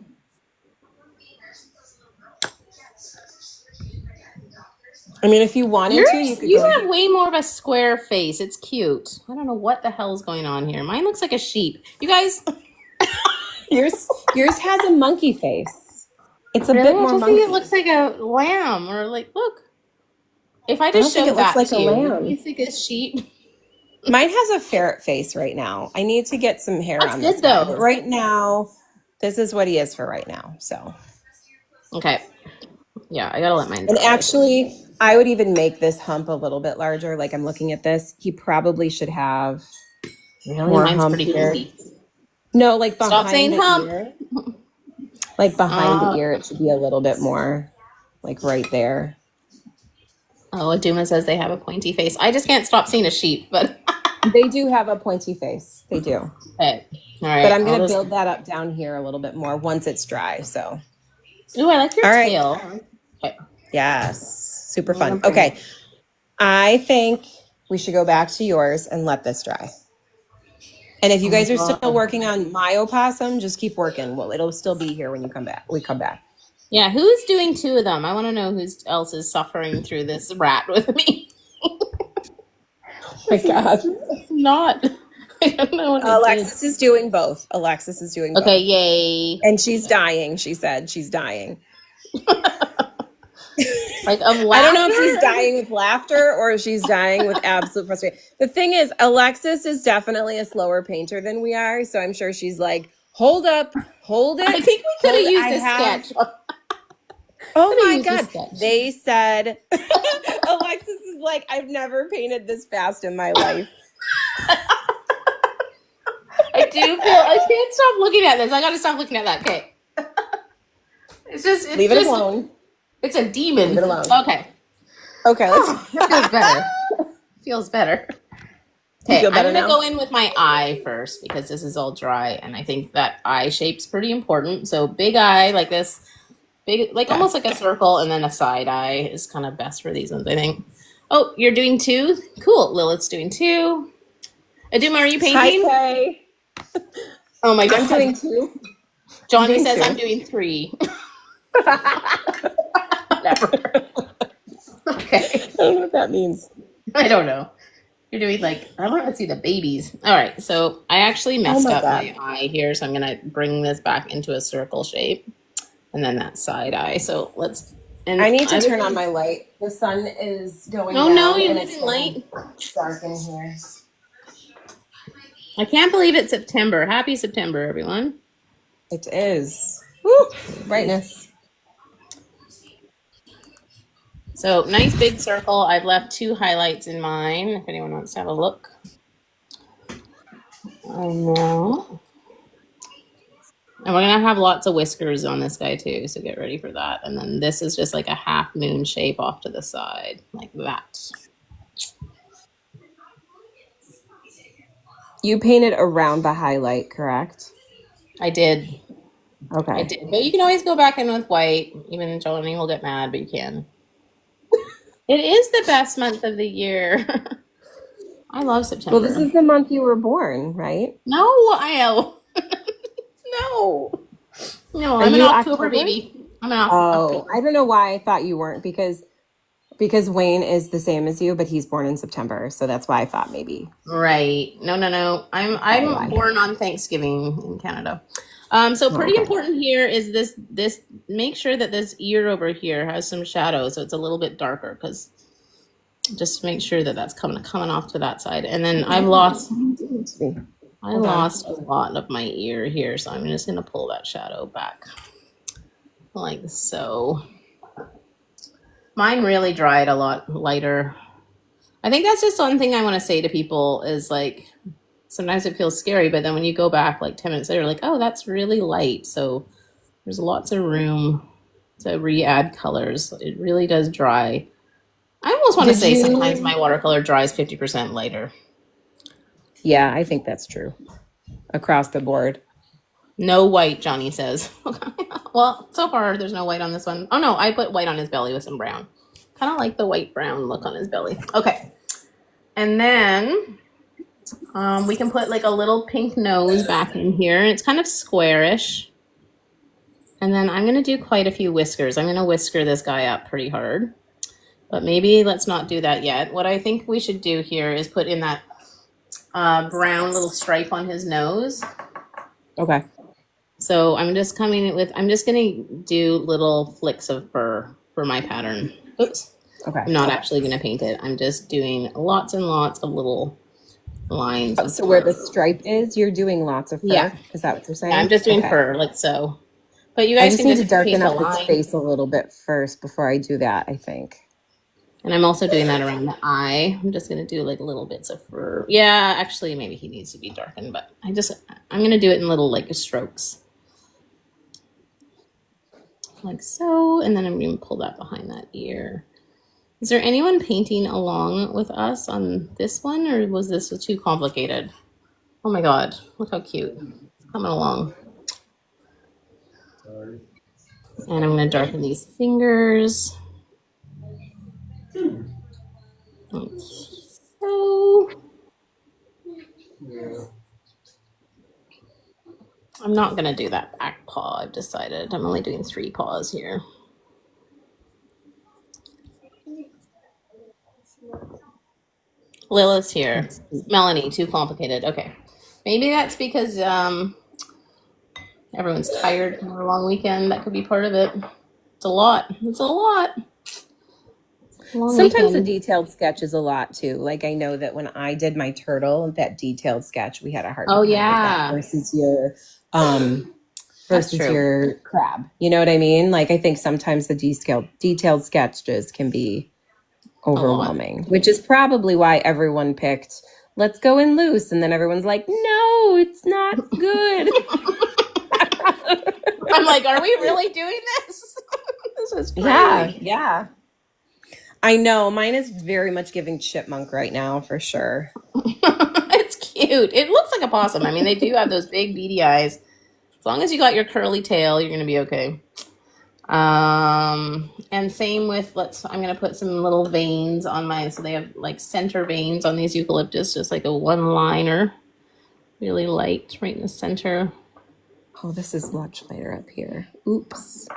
I mean, if you wanted to, you could. You have way more of a square face. It's cute. I don't know what the hell is going on here. Mine looks like a sheep. You guys, yours has a monkey face. It's a really? bit more monkey. It looks like a lamb, or like look. If I just showed that to you, you think it's sheep? Mine has a ferret face right now. I need to get some hair on this. That's good though. Right now, this is what he is for right now. So, okay, yeah, I gotta let mine. And actually, I would even make this hump a little bit larger. Like I'm looking at this, he probably should have more Mine's hump pretty here. creepy. No, like behind Stop saying the hump. ear. Like behind the ear, it should be a little bit more, like right there. Oh, Aduma says they have a pointy face. I just can't stop seeing a sheep, but they do have a pointy face. They do. Okay. All right. But I'm going to build that up down here a little bit more once it's dry. So. Ooh, I like your tail. Okay. Yes. Super I'm gonna fun. bring Okay. it. I think we should go back to yours and let this dry. And if you Oh my guys are still god. working on my opossum, just keep working. Well, it'll still be here when you come back. We come back. Yeah, who's doing two of them? I want to know who else is suffering through this rat with me. Oh my God. It's not. I don't know what I did. Alexis is doing both. Alexis is doing Okay, both. yay. And she's dying, she said. She's dying. Like of I don't know if she's laughter? dying with laughter or if she's dying with absolute frustration. The thing is, Alexis is definitely a slower painter than we are. So I'm sure she's like, hold up, hold I it, think we could hold have it. I used a have. sketch. Oh Could have my used a God. sketch. They said, Alexis is like, I've never painted this fast in my life. I do feel I can't stop looking at this. I gotta stop looking at that. Okay. It's Leave it just alone. it's a demon. Leave it alone. Okay. Okay, Oh, let's. that feels better. Feels better. You Okay, feel I'm better gonna now? go in with my eye first because this is all dry, and I think that eye shape's pretty important. So big eye like this, big like Okay. almost like a circle, and then a side eye is kind of best for these ones, I think. Oh, you're doing two? Cool. Lilith's doing two. Aduma, are you Hi, painting? Kay. Oh my I'm god. doing two. Johnny doing says two. I'm doing three. Whatever. Okay. I don't know what that means. I don't know. You're doing like, I want to see the babies. All right. So I actually Oh messed my up God. my eye here. So I'm going to bring this back into a circle shape and then that side eye. So let's, and I need to I turn would, on my light. The sun is going oh no, down you and it's didn't light. getting dark in here. I can't believe it's September. Happy September, everyone. It is. Woo! Brightness. So nice big circle. I've left two highlights in mine if anyone wants to have a look. Oh no. And we're going to have lots of whiskers on this guy too, so get ready for that. And then this is just like a half moon shape off to the side, like that. You painted around the highlight, correct? I did. I Okay. did. But you can always go back in with white. Even Johnny will get mad, but you can. It is the best month of the year. I love September. Well, this is the month you were born, right? No, I know. No. No, Are I'm an you October October? baby. I'm an Oh, October. I don't know why I thought you weren't because Wayne is the same as you, but he's born in September, so that's why I thought maybe. Right. No. Probably I'm why. born on Thanksgiving in Canada. So Oh, pretty okay. important here is this make sure that this ear over here has some shadow so it's a little bit darker because just make sure that that's coming off to that side. And then I lost Hold on. a lot of my ear here, so I'm just gonna pull that shadow back like so. Mine really dried a lot lighter. I think that's just one thing I want to say to people is like sometimes it feels scary, but then when you go back like 10 minutes later, like, oh, that's really light. So there's lots of room to re-add colors. It really does dry. I almost want to say sometimes my watercolor dries 50% lighter. Yeah, I think that's true. Across the board. No white, Johnny says. Well, so far there's no white on this one. Oh no, I put white on his belly with some brown. Kind of like the white brown look on his belly. Okay. And then we can put like a little pink nose back in here. It's kind of squarish. And then I'm going to do quite a few whiskers. I'm going to whisker this guy up pretty hard. But maybe let's not do that yet. What I think we should do here is put in that brown little stripe on his nose. Okay. So I'm just going to do little flicks of fur for my pattern. Oops. Okay. I'm not actually going to paint it. I'm just doing lots and lots of little lines. Oh, so where the stripe is, you're doing lots of fur? Yeah. Is that what you're saying? Yeah, I'm just doing fur, like so. But you I guys just can need just to darken paint a up his line. face a little bit first before I do that, I think. And I'm also doing that around the eye. I'm just going to do like little bits of fur. Yeah, actually, maybe he needs to be darkened, but I'm going to do it in little like strokes. Like so, and then I'm going to pull that behind that ear. Is there anyone painting along with us on this one, or was this too complicated? Oh my god, look how cute. It's coming along. And I'm going to darken these fingers. So I'm not going to do that back paw. I've decided I'm only doing 3 paws here. Lilith's here. Melanie, too complicated. Okay. Maybe that's because everyone's tired from a long weekend. That could be part of it. It's a lot. It's a lot. Long Sometimes the weekend. detailed sketch is a lot too. Like I know that when I did my turtle, that detailed sketch, we had a hard Oh time with that yeah, versus your that's true. your crab. You know what I mean? Like I think sometimes the detailed sketches can be A lot. overwhelming, which is probably why everyone picked let's go in loose, and then everyone's like, no, it's not good. I'm like, are we really doing this? This is crazy. Yeah. I know mine is very much giving chipmunk right now for sure. It's cute. It looks like a possum. I mean, they do have those big beady eyes. As long as you got your curly tail, you're gonna be okay. And same with I'm gonna put some little veins on mine. So they have like center veins on these eucalyptus, just like a one liner, really light right in the center. Oh, this is much lighter up here. Oops.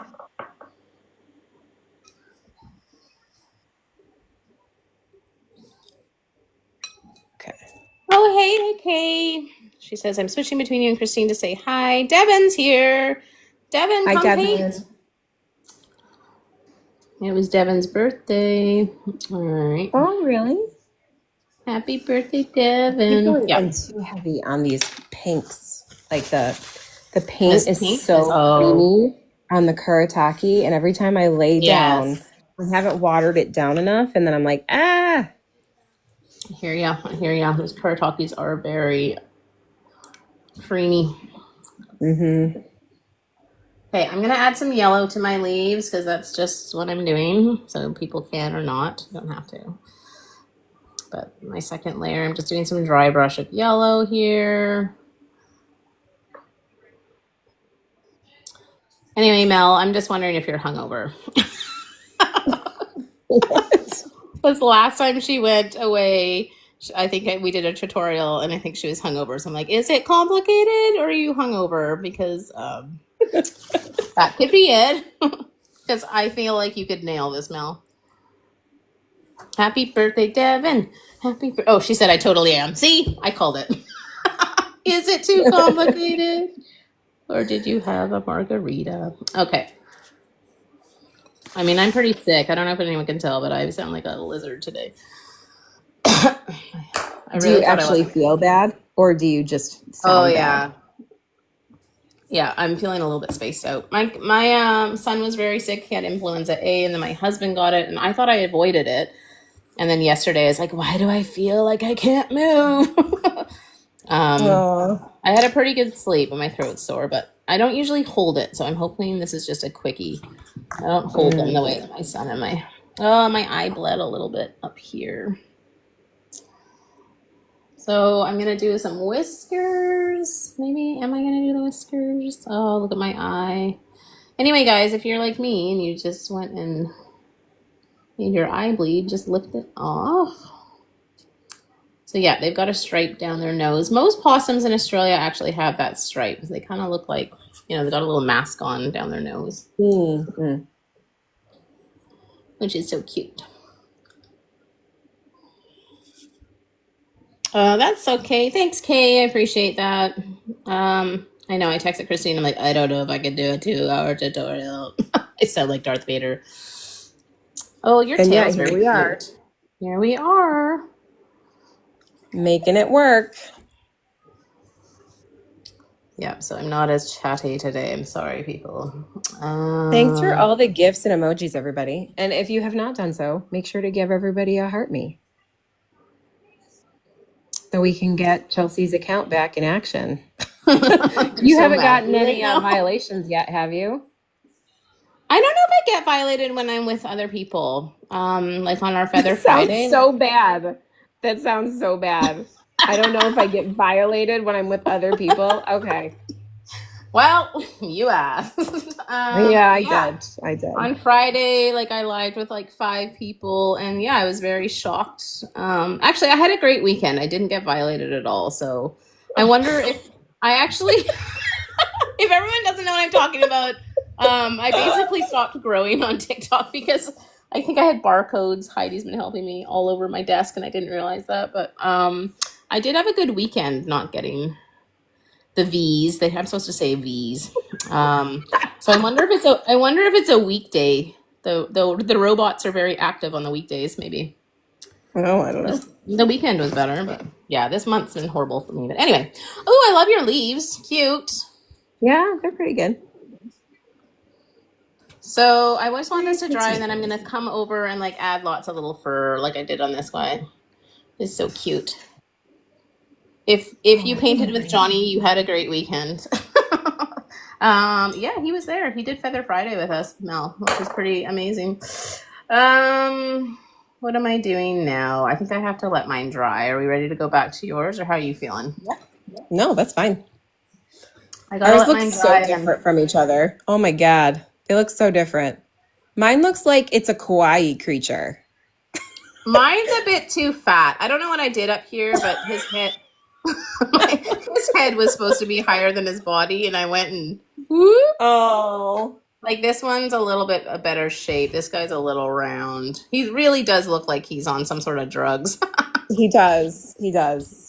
Okay. Oh, hey, Kay. She says, I'm switching between you and Christine to say hi. Devin's here. Devin, Hi, come Devin. paint. It was Devin's birthday. All right. Oh, really? Happy birthday, I think Devin. going Yeah. in too heavy on these pinks. Like the This paint is pink so is, oh, creamy on the Kurataki, and every time I lay down, yes. I haven't watered it down enough, and then I'm like, ah. I hear ya. Those Kuratakis are very creamy. Mm-hmm. Okay, I'm gonna add some yellow to my leaves because that's just what I'm doing. So people can or not, don't have to. But my second layer, I'm just doing some dry brush of yellow here. Anyway, Mel, I'm just wondering if you're hungover. What? Because last time she went away, I think we did a tutorial, and I think she was hungover. So I'm like, is it complicated, or are you hungover? Because that could be it. Because I feel like you could nail this, Mel. Happy birthday, Devin. Oh, she said I totally am. See, I called it. Is it too complicated? Or did you have a margarita? Okay. I mean, I'm pretty sick. I don't know if anyone can tell, but I sound like a lizard today. Do you actually feel bad, or do you just sound bad? Yeah, I'm feeling a little bit spaced out. My son was very sick. He had influenza A, and then my husband got it, and I thought I avoided it. And then yesterday, I was like, why do I feel like I can't move? I had a pretty good sleep, and my throat's sore, but I don't usually hold it, so I'm hoping this is just a quickie. I don't hold them the way that my son and my eye bled a little bit up here. So I'm going to do some whiskers. Maybe, am I going to do the whiskers? Oh, look at my eye. Anyway, guys, if you're like me and you just went and made your eye bleed, just lift it off. So yeah, they've got a stripe down their nose. Most possums in Australia actually have that stripe. They kind of look like, they've got a little mask on down their nose. Mm-hmm. Which is so cute. That's okay. Thanks, Kay. I appreciate that. I know I texted Christine. I'm like, I don't know if I can do a 2-hour tutorial. I sound like Darth Vader. Oh, your tail's very cute. Here we are. Making it work. Yeah, so I'm not as chatty today. I'm sorry, people. Thanks for all the gifts and emojis, everybody. And if you have not done so, make sure to give everybody a heart me, so we can get Chelsea's account back in action. You haven't gotten any violations yet, have you? I don't know if I get violated when I'm with other people. Like on our Feather Friday. So bad. That sounds so bad. I don't know if I get violated when I'm with other people. Okay. Well, you asked. Yeah, I Yeah. did. I did. On Friday, like I lived with like 5 people, and yeah, I was very shocked. Actually, I had a great weekend. I didn't get violated at all. So I wonder if I actually, if everyone doesn't know what I'm talking about, I basically stopped growing on TikTok because I think I had barcodes. Heidi's been helping me all over my desk, and I didn't realize that. But I did have a good weekend, not getting the V's. I'm supposed to say V's. So I wonder if it's a weekday. The robots are very active on the weekdays. Maybe Oh, I don't know. the weekend was better, but yeah, this month's been horrible for me. But anyway, oh, I love your leaves. Cute. Yeah, they're pretty good. So I just want this to dry, and then I'm gonna come over and like add lots of little fur, like I did on this guy. It's so cute. If you painted with Johnny, you had a great weekend. Yeah, he was there. He did Feather Friday with us, Mel, which was pretty amazing. What am I doing now? I think I have to let mine dry. Are we ready to go back to yours, or how are you feeling? No, that's fine. I gotta Ours let look mine so dry. And different from each other. Oh my God. They look so different. Mine looks like it's a kawaii creature. mine's a bit too fat. I don't know what I did up here, but his head, his head was supposed to be higher than his body, and I went and whoop. Oh. Like this one's a little bit a better shape. This guy's a little round. He really does look like he's on some sort of drugs. He does. He does.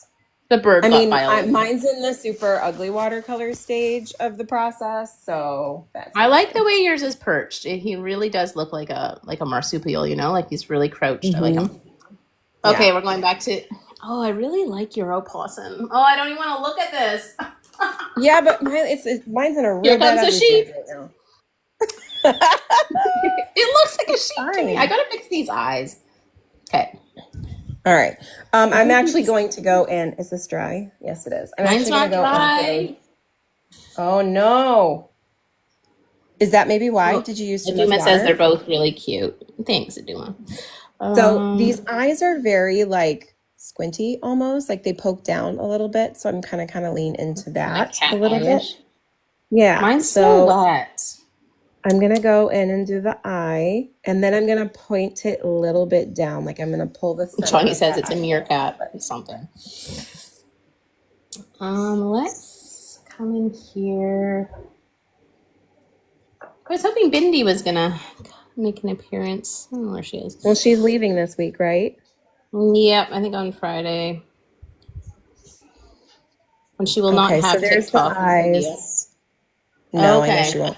The bird I got mean, violated. mine's in the super ugly watercolor stage of the process, so that's I like the way yours is perched. He really does look like a marsupial, you know, like he's really crouched. I like him. Okay, we're going back to. Oh, I really like your opossum. Oh, I don't even want to look at this. Yeah, but mine's in a real Here comes bad a sheep. stage right now. It looks like a sheep to me. I gotta fix these eyes. Okay. All right. I'm actually going to go in. Is this dry? Yes, it is. I'm Mine's actually not going to go dry. Oh no. Is that maybe why? Did you use too much Aduma water? says they're both really cute. Thanks, Aduma. So these eyes are very like squinty almost, like they poke down a little bit. So I'm kind of lean into that a little bit. Yeah. Mine's so wet. I'm going to go in and do the eye, and then I'm going to point it a little bit down. Like I'm going to pull the center Johnny of says that it's a eye. meerkat or something. Let's come in here. I was hoping Bindi was gonna make an appearance. I don't know where she is. Well, she's leaving this week, right? Yep, I think on Friday. When she will not Okay, have so there's TikTok the and video. eyes. No, I know Okay. she won't.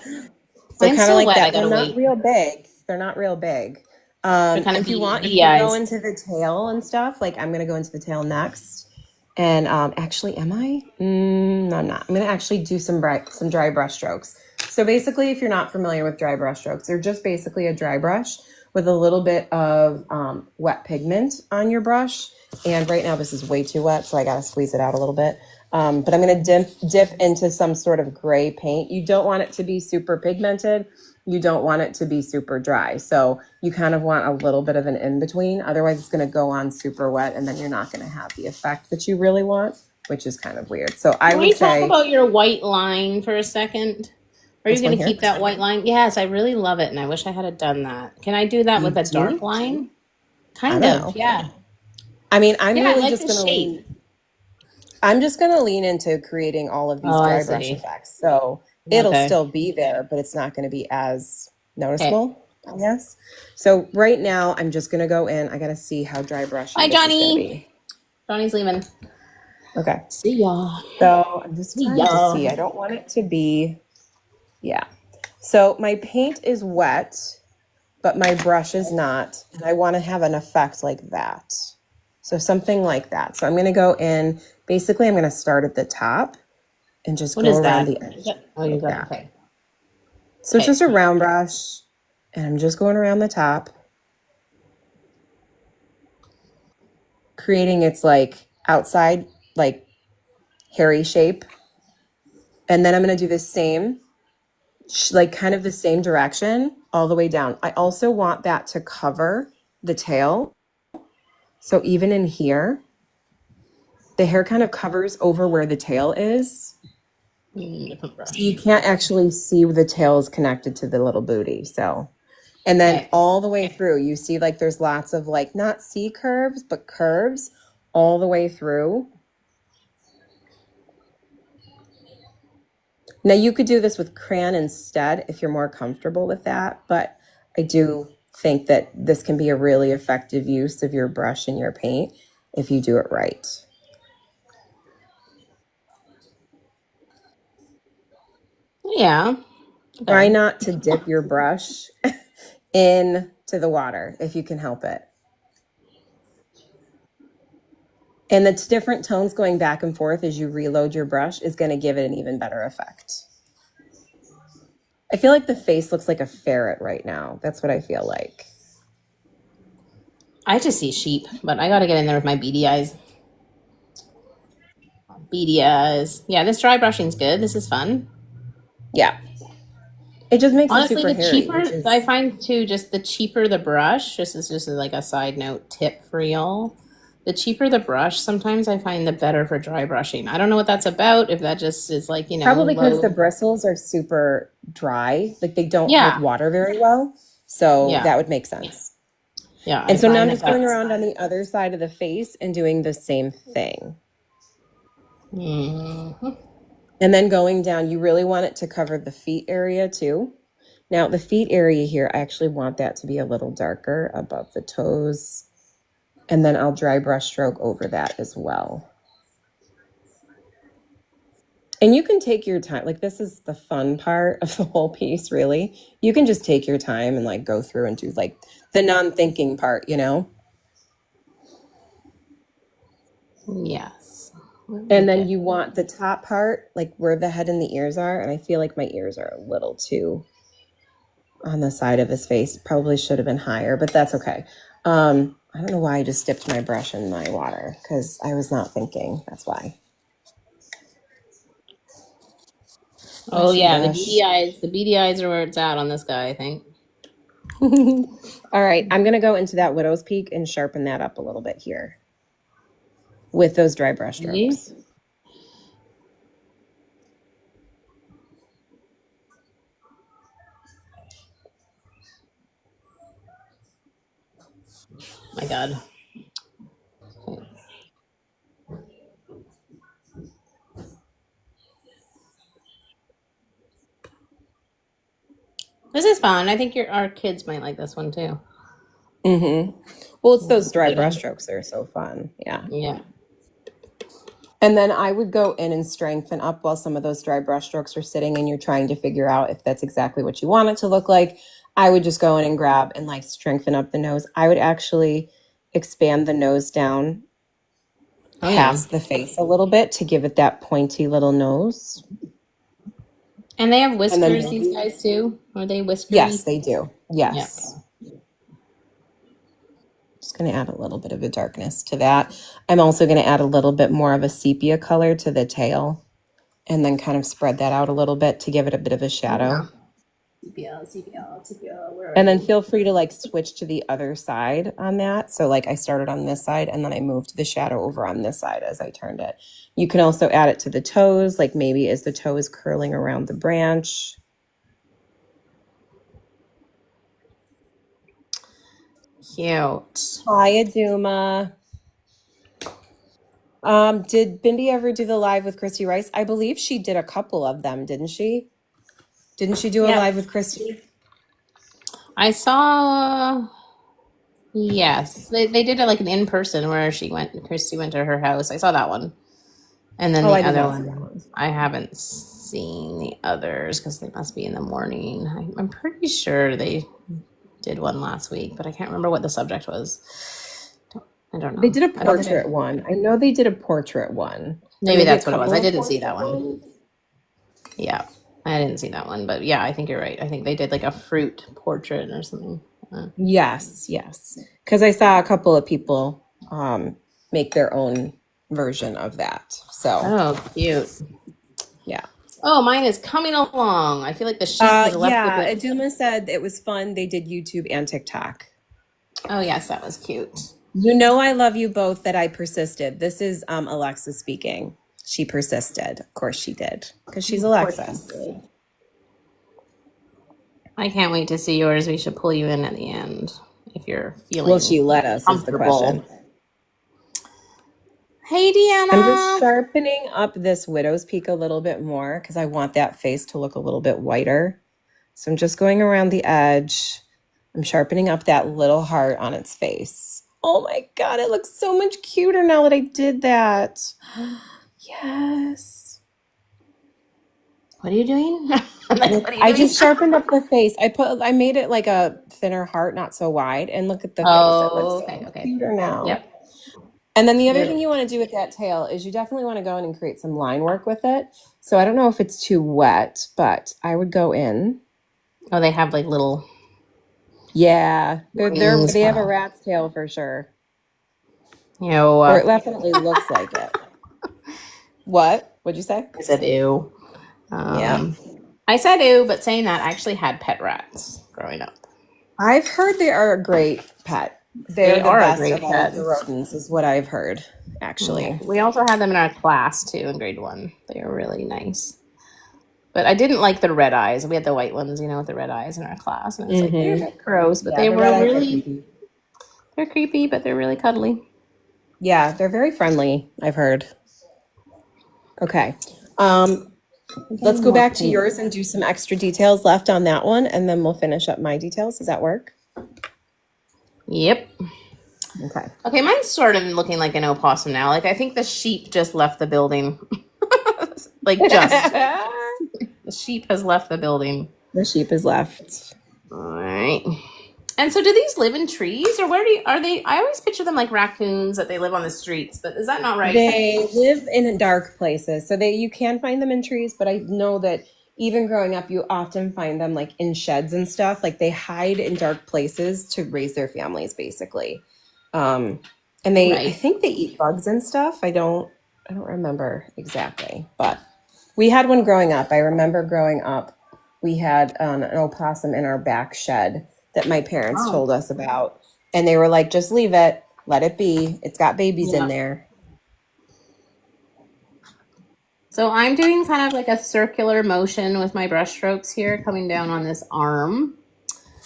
So Mine's kind so of like wet, I that. They're gotta not wait. real big. They're not real big. They're kind of If you want, if beady you eyes. go into the tail and stuff, like I'm going to go into the tail next. And actually, am I? No, I'm not. I'm going to actually do some dry brush strokes. So basically, if you're not familiar with dry brush strokes, they're just basically a dry brush with a little bit of wet pigment on your brush. And right now this is way too wet, so I got to squeeze it out a little bit. But I'm going to dip into some sort of gray paint. You don't want it to be super pigmented. You don't want it to be super dry. So you kind of want a little bit of an in-between. Otherwise, it's going to go on super wet, and then you're not going to have the effect that you really want, which is kind of weird. So I Can would we say... talk about your white line for a second? Are you going to keep that white line? Yes, I really love it, and I wish I had done that. Can I do that with a dark line? Kind of, yeah. I mean, I'm Yeah, I really like just the going to shape. I'm just going to lean into creating all of these dry brush effects. So it'll still be there, but it's not going to be as noticeable, I guess. So right now, I'm just going to go in. I got to see how dry brushy Bye, this is Johnny. going to be. Johnny's leaving. Okay. See ya. So I'm just trying to see. I don't want it to be... Yeah. So my paint is wet, but my brush is not. And I want to have an effect like that. So something like that. So I'm going to go in. Basically, I'm going to start at the top and just go around the edge. Oh, you got it. Okay. So it's just a round brush, and I'm just going around the top, creating its like outside, like hairy shape. And then I'm going to do the same, like kind of the same direction all the way down. I also want that to cover the tail. So even in here, the hair kind of covers over where the tail is. Different So you brush. can't actually see the tails connected to the little booty. So, and then Okay. all the way through, you see like there's lots of like not C curves, but curves all the way through. Now you could do this with crayon instead if you're more comfortable with that, but I do think that this can be a really effective use of your brush and your paint if you do it right. Yeah. Try Okay. not to dip your brush into the water if you can help it. And the different tones going back and forth as you reload your brush is going to give it an even better effect. I feel like the face looks like a ferret right now. That's what I feel like. I just see sheep, but I got to get in there with my beady eyes. Beady eyes. Yeah, this dry brushing's good. This is fun. Yeah. It just makes it Honestly, super the hairy, cheaper which I is find too, just the cheaper the brush. This is just like a side note tip for y'all. The cheaper the brush, sometimes I find the better for dry brushing. I don't know what that's about. If that just is like probably because the low. bristles are super dry. Like they don't hold Yeah, water very well. So yeah, that would make sense. yeah. I And so now find I'm that just going that's. around on the other side of the face and doing the same thing. Mhm. And then going down, you really want it to cover the feet area too. Now, the feet area here, I actually want that to be a little darker above the toes. And then I'll dry brush stroke over that as well. And you can take your time. Like, this is the fun part of the whole piece, really. You can just take your time and like go through and do like the non-thinking part, you know? Yes. Let me And then get. you want the top part, like where the head and the ears are. And I feel like my ears are a little too on the side of his face. Probably should have been higher, but that's okay. I don't know why I just dipped my brush in my water because I was not thinking. That's why. Oh Brushy yeah, the brush. beady eyes. The beady eyes are where it's at on this guy. I think. All right, I'm gonna go into that widow's peak and sharpen that up a little bit here with those dry brush See? strokes. My God. This is fun. I think our kids might like this one too. Mm-hmm. Well, it's those dry brush Yeah. strokes that are so fun. Yeah. Yeah. And then I would go in and strengthen up while some of those dry brush strokes are sitting and you're trying to figure out if that's exactly what you want it to look like. I would just go in and grab and like strengthen up the nose. I would actually expand the nose down Oh yeah. past the face a little bit to give it that pointy little nose. And they have And then whiskers, these maybe, guys too. Are they yes, whiskery? they do. Yeah. Yes. Just going to add a little bit of a darkness to that. I'm also going to add a little bit more of a sepia color to the tail and then kind of spread that out a little bit to give it a bit of a shadow. Yeah. CPL, CPL, CPL. Where are And then you? feel free to like switch to the other side on that. So like I started on this side and then I moved the shadow over on this side as I turned it. You can also add it to the toes, like maybe as the toe is curling around the branch. Cute. Hi, Aduma. Did Bindi ever do the live with Christy Rice? I believe she did a couple of them, didn't she? Didn't she do a Yep. live with Christy? I saw. Yes, they did it like an in person where Christy went to her house. I saw that one, and then Oh, the I did other not see that one, one. I haven't seen the others because they must be in the morning. I'm pretty sure they did one last week, but I can't remember what the subject was. I don't They know. did a I don't think portrait one. I know they did a portrait one. Or maybe maybe a that's what it was. couple I of didn't see that portrait one. ones. Yeah, I didn't see that one, but yeah, I think you're right. I think they did like a fruit portrait or something. Yes, yes. Because I saw a couple of people make their own version of that. So, Oh, cute. yeah. Oh, mine is coming along. I feel like the sheep was left with Yeah, it. Aduma said it was fun. They did YouTube and TikTok. Oh, yes, that was cute. You know I love you both that I persisted. This is Alexa speaking. She persisted. Of course she did, because she's Of course Alexis. you did. I can't wait to see yours. We should pull you in at the end if you're feeling Will she let us is the question. comfortable. Hey, I'm just Deanna. sharpening up this widow's peak a little bit more because I want that face to look a little bit whiter. So I'm just going around the edge. I'm sharpening up that little heart on its face. Oh my God, it looks so much cuter now that I did that. Yes. What are you doing? I'm like, what are you I doing? just sharpened up the face. I made it like a thinner heart, not so wide. And look at the face. It looks so Okay. cuter now. Yep. And then the other thing you want to do with that tail is you definitely want to go in and create some line work with it. So I don't know if it's too wet, but I would go in. Oh, they have like little. Yeah, Rings. they have a rat's tail for sure. You know, Or it definitely looks like it. What? What'd you say? I said ew. Yeah. I said ew, but saying that, I actually had pet rats growing up. I've heard they are a great pet. They're They the are a best great of all pet. of the rodents, is what I've heard, actually. We also had them in our class too in grade 1. They were really nice. But I didn't like the red eyes. We had the white ones, you know, with the red eyes in our class. And I was like, they're a bit gross, but they the were red eyes are really, creepy. they're creepy, but they're really cuddly. Yeah, they're very friendly, I've heard. Okay. Let's go back to yours and do some extra details left on that one, and then we'll finish up my details. Does that work? Yep. Okay. Okay, mine's sort of looking like an opossum now. Like, I think the sheep just left the building. Like, just. The sheep has left the building. The sheep is left. All right. And so do these live in trees, or where are they? I always picture them like raccoons, that they live on the streets, but is that not right? They live in dark places. So you can find them in trees, but I know that even growing up, you often find them like in sheds and stuff. Like they hide in dark places to raise their families, basically. And I think they eat bugs and stuff. I don't remember exactly, but we had one growing up. I remember growing up, we had an opossum in our back shed that my parents told us about. And they were like, just leave it, let it be. It's got babies in there. So I'm doing kind of like a circular motion with my brush strokes here, coming down on this arm.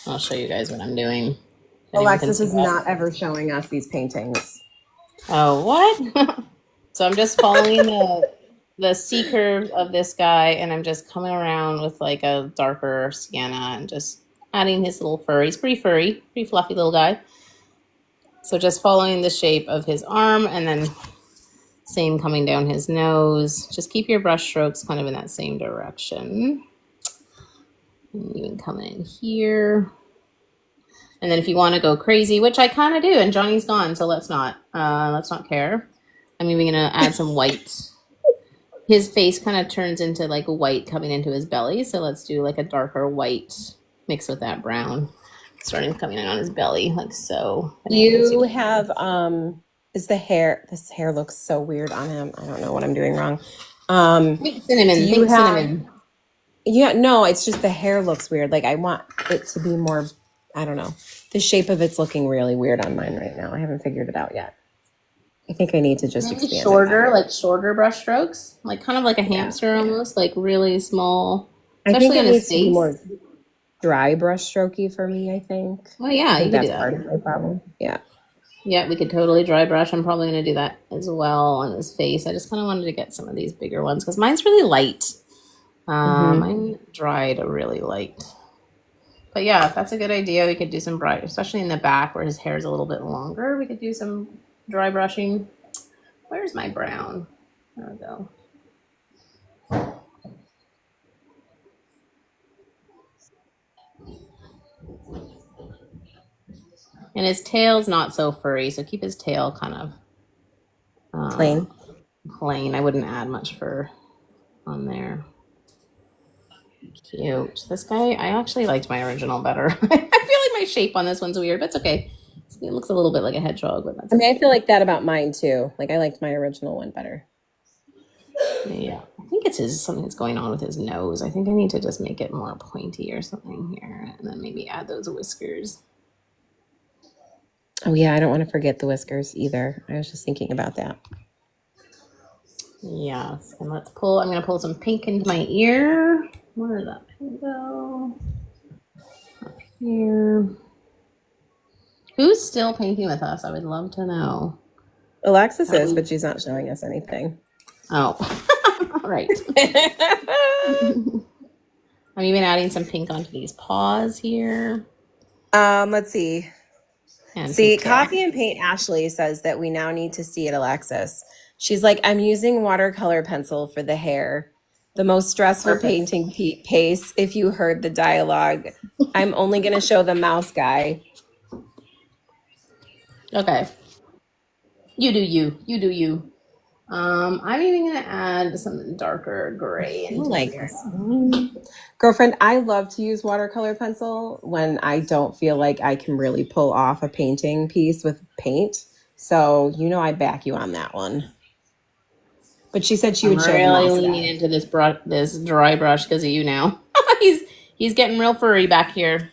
I'll show you guys what I'm doing. Alexis is not ever showing us these paintings. Oh, what? So I'm just following the C curve of this guy, and I'm just coming around with like a darker sienna and just adding his little fur. He's pretty furry, pretty fluffy little guy. So just following the shape of his arm, and then same coming down his nose. Just keep your brush strokes kind of in that same direction. And even coming in here. And then if you want to go crazy, which I kind of do, and Johnny's gone, so let's not care. I'm even going to add some white. His face kind of turns into like white coming into his belly, so let's do like a darker white mixed with that brown, starting coming in on his belly, like so. You have this hair looks so weird on him. I don't know what I'm doing wrong. Think cinnamon. Yeah, no, it's just the hair looks weird. Like I want it to be more, I don't know. The shape of it's looking really weird on mine right now. I haven't figured it out yet. I think I need to just maybe expand shorter brush strokes, like kind of like a hamster almost, like really small. I think it needs to be more dry brush strokey for me, I think. Well, yeah, you could do that. Part of my problem. Yeah. Yeah, we could totally dry brush. I'm probably going to do that as well on his face. I just kind of wanted to get some of these bigger ones because mine's really light. Mine dried a really light. But yeah, that's a good idea. We could do some bright, especially in the back where his hair is a little bit longer. We could do some dry brushing. Where's my brown? There we go. And his tail's not so furry, so keep his tail kind of plain. I wouldn't add much fur on there. Cute. This guy, I actually liked my original better. I feel like my shape on this one's weird, but it's okay. It looks a little bit like a hedgehog, but that's I feel like that about mine too. Like I liked my original one better. Yeah, I think it's something that's going on with his nose. I think I need to just make it more pointy or something here, and then maybe add those whiskers. Oh yeah, I don't want to forget the whiskers either. I was just thinking about that. Yes, and let's pull. I'm gonna pull some pink into my ear. Where did that pink go? Up here. Who's still painting with us? I would love to know. Alexis is, but she's not showing us anything. Oh, right. I'm even adding some pink onto these paws here. Let's see. And See, pink hair. Coffee and Paint Ashley says that we now need to see it, Alexis. She's like, I'm using watercolor pencil for the hair. The most stressful Perfect. painting pace, if you heard the dialogue. I'm only going to show the mouse guy. Okay. You do you. You do you. I'm even gonna add some darker gray into Like here. girlfriend, I love to use watercolor pencil when I don't feel like I can really pull off a painting piece with paint. So, I back you on that one. But she said she I'm would show the really mouse leaning guy. into this this dry brush because of you now. he's getting real furry back here.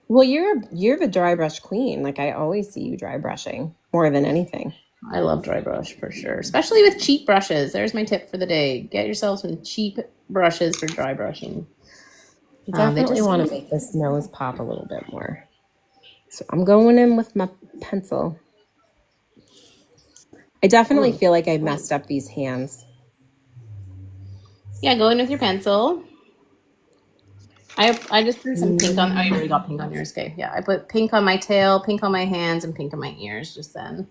Well, you're the dry brush queen. Like I always see you dry brushing more than anything. I love dry brush for sure, especially with cheap brushes. There's my tip for the day: get yourself some cheap brushes for dry brushing. I definitely want to make this nose pop a little bit more. So I'm going in with my pencil. I definitely feel like I messed up these hands. Yeah, go in with your pencil. I just threw some pink on. Oh, you already got pink on yours. Okay, yeah. I put pink on my tail, pink on my hands, and pink on my ears just then.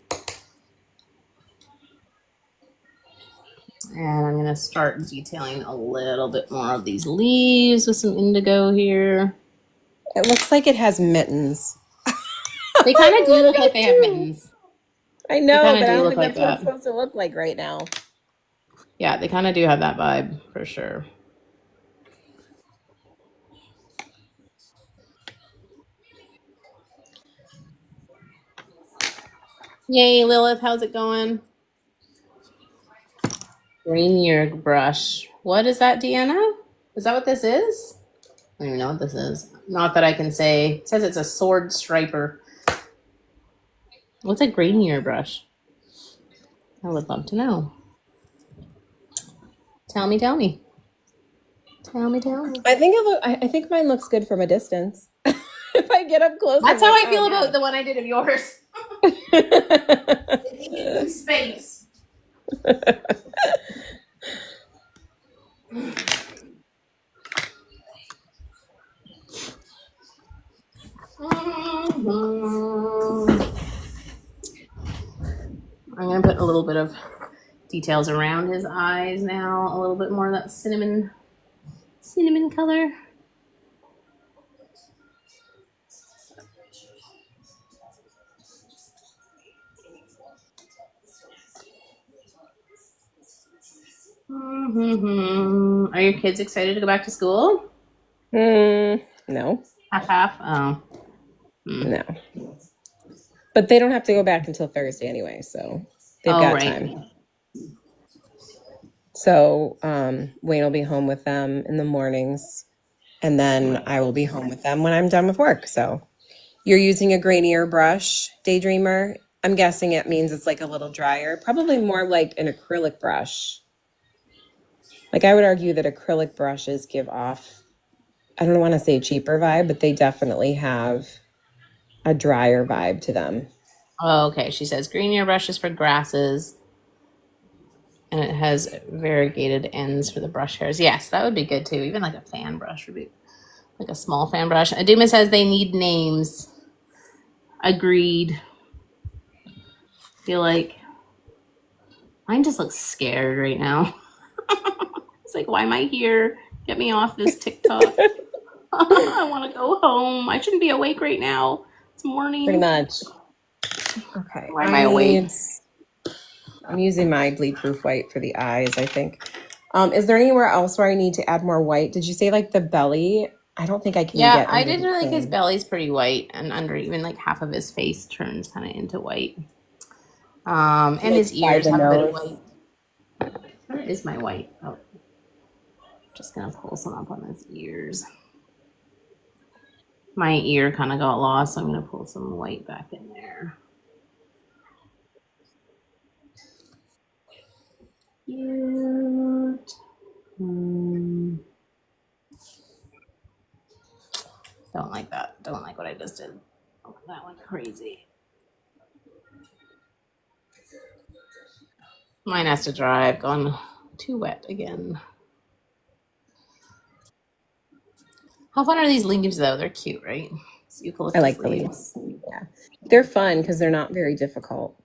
And I'm going to start detailing a little bit more of these leaves with some indigo here. It looks like it has mittens. They kind of do look like they have mittens. I know, but I don't look think like that's what it's that. supposed to look like right now. Yeah, they kind of do have that vibe for sure. Yay, Lilith, how's it going? Rainier brush. What is that, Deanna? Is that what this is? I don't even know what this is. Not that I can say. It says it's a sword striper. What's a grainier brush? I would love to know. Tell me. Tell me. I think mine looks good from a distance. If I get up close, That's how I feel about the one I did of yours. It needs some space. I'm going to put a little bit of details around his eyes now. A little bit more of that cinnamon color. Are your kids excited to go back to school? No. Half. Oh. No. But they don't have to go back until Thursday anyway, so they've got time. So Wayne will be home with them in the mornings, and then I will be home with them when I'm done with work. So you're using a grainier brush, Daydreamer. I'm guessing it means it's like a little drier, probably more like an acrylic brush. Like I would argue that acrylic brushes give off, I don't want to say cheaper vibe, but they definitely have a drier vibe to them. Oh, okay. She says grainier brushes for grasses. And it has variegated ends for the brush hairs. Yes, that would be good too. Even like a fan brush would be like a small fan brush. Aduma says they need names. Agreed. Feel like mine just looks scared right now. It's like, why am I here? Get me off this TikTok. I want to go home. I shouldn't be awake right now. It's morning. Pretty much. Okay. Why am I awake? I'm using my bleed proof white for the eyes, I think. Is there anywhere else where I need to add more white? Did you say like the belly? I don't think I can get. Yeah, I did really think his belly's pretty white, and under even like half of his face turns kind of into white. And his ears have a bit of white. Where is my white? Oh, just gonna pull some up on his ears. My ear kind of got lost, so I'm gonna pull some white back in there. Cute. Don't like that. Don't like what I just did. Oh, that went crazy. Mine has to dry. I've gone too wet again. How fun are these leaves, though? They're cute, right? It's I eucalyptus like the leaves. leaves. Yeah. They're fun because they're not very difficult.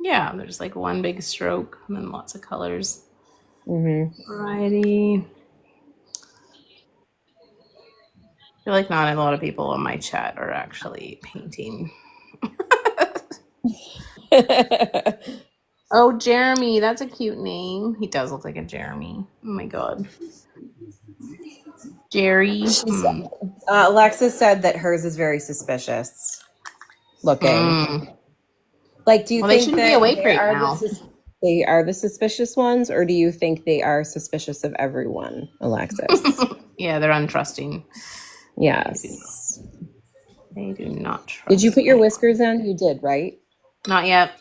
Yeah, they're just like one big stroke and then lots of colors. Mm-hmm. Variety. I feel like not a lot of people on my chat are actually painting. Oh, Jeremy. That's a cute name. He does look like a Jeremy. Oh my god. Jerry. She's Alexis said that hers is very suspicious looking. Like, do you Well, they think shouldn't be that awake right now. they are the suspicious ones, or do you think they are suspicious of everyone, Alexis? Yeah, they're untrusting. Yes. They do not trust. Did you put your anyone. whiskers in? You did, right? Not yet.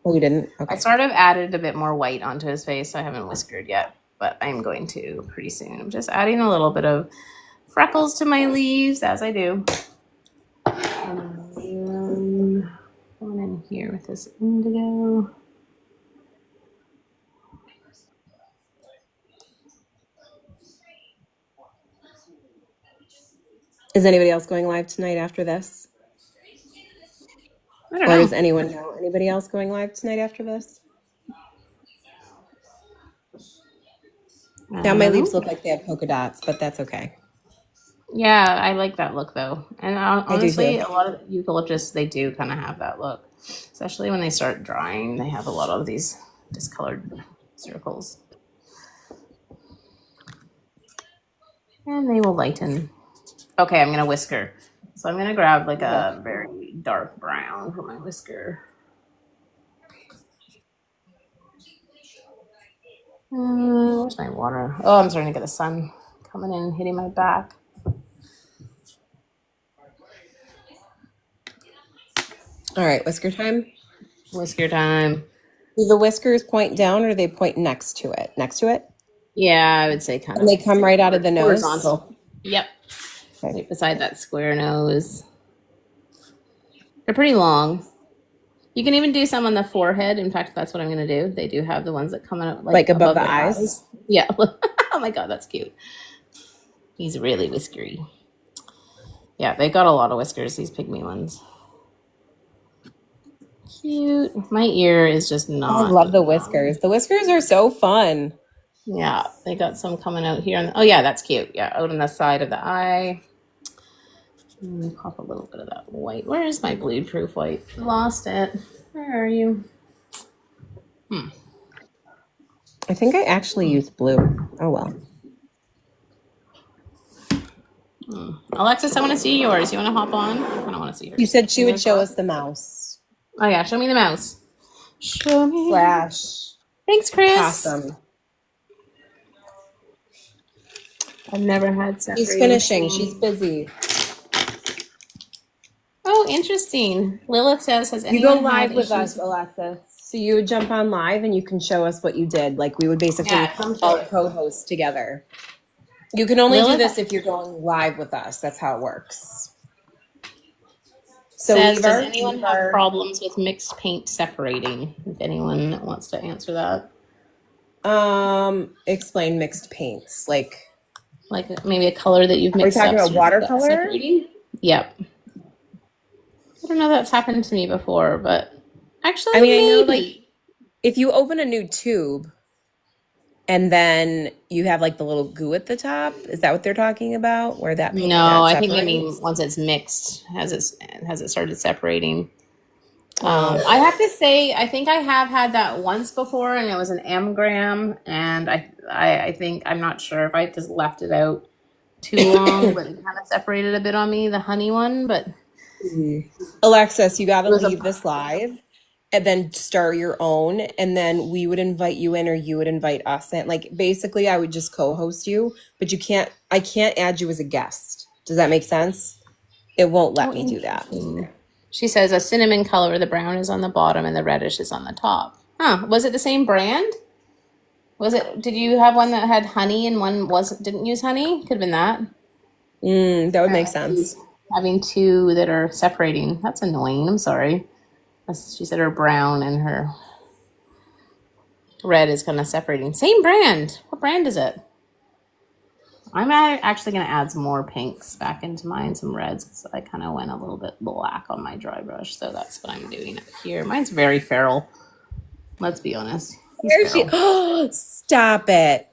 Oh, you didn't? Okay. I sort of added a bit more white onto his face. So I haven't whiskered yet, but I'm going to pretty soon. I'm just adding a little bit of freckles to my leaves as I do. Going in here with this indigo. Is anybody else going live tonight after this? I don't Or know. does anyone know anybody else going live tonight after this? Now my leaves look like they have polka dots, but that's okay. Yeah, I like that look though. And honestly, too. a lot of eucalyptus, they do kind of have that look. Especially when they start drying, they have a lot of these discolored circles. And they will lighten. Okay, I'm going to whisker. So I'm going to grab like a very dark brown for my whisker. Where's my water? Oh, I'm starting to get the sun coming in, hitting my back. All right, whisker time. Whisker time. Do the whiskers point down or they point next to it? Next to it? Yeah, I would say kind of. And they come right out of the nose? Horizontal. Yep. Okay. Right beside that square nose. They're pretty long. You can even do some on the forehead. In fact, that's what I'm going to do. They do have the ones that come out Like above the eyes? Yeah. Oh my god, that's cute. He's really whiskery. Yeah, they got a lot of whiskers, these pygmy ones. Cute. My ear is just not. I love the whiskers. The whiskers are so fun. Yeah, they got some coming out here. Oh yeah, that's cute. Yeah, out on the side of the eye. Let me pop a little bit of that white. Where is my bleed proof white? Lost it. Where are you? I think I actually used blue. Oh well. Alexis, I want to see yours. You want to hop on? I don't want to see yours. You said she would show us the mouse. Oh yeah, show me the mouse. Show me. Slash. Thanks, Chris. Possum. I've never had separate. She's finishing. She's busy. Oh, interesting. Lilith says, "Has You anyone go live had with issues?" us, Alexis. So you would jump on live and you can show us what you did. Like we would basically come show all it. co-host together. You can only do Lilith- this if you're going live with us. That's how it works. So Says, does anyone have problems with mixed paint separating? If anyone wants to answer that. Explain mixed paints. Like maybe a color that you've mixed talking up. about watercolor? Separating? Yep. I don't know if that's happened to me before, but actually, I mean, I know maybe. like if you open a new tube and then you have like the little goo at the top, is that what they're talking about? Where that No, that I think they separates? mean once it's mixed, has it started separating. I have to say, I think I have had that once before, and it was an amgram, and I think I'm not sure if I just left it out too long, but it kind of separated a bit on me, the honey one. But Alexis, you got to leave this live and then start your own, and then we would invite you in or you would invite us in. Like basically I would just co-host you, but I can't add you as a guest. Does that make sense? It won't let me do that. She says a cinnamon color, the brown is on the bottom and the reddish is on the top. Huh, was it the same brand? Was it? Did you have one that had honey and one didn't use honey? Could have been that. That would make sense. Having two that are separating. That's annoying. I'm sorry. She said her brown and her red is kind of separating. Same brand. What brand is it? I'm actually going to add some more pinks back into mine, some reds, because I kind of went a little bit black on my dry brush. So that's what I'm doing up here. Mine's very feral. Let's be honest. Where's she? Oh, stop it.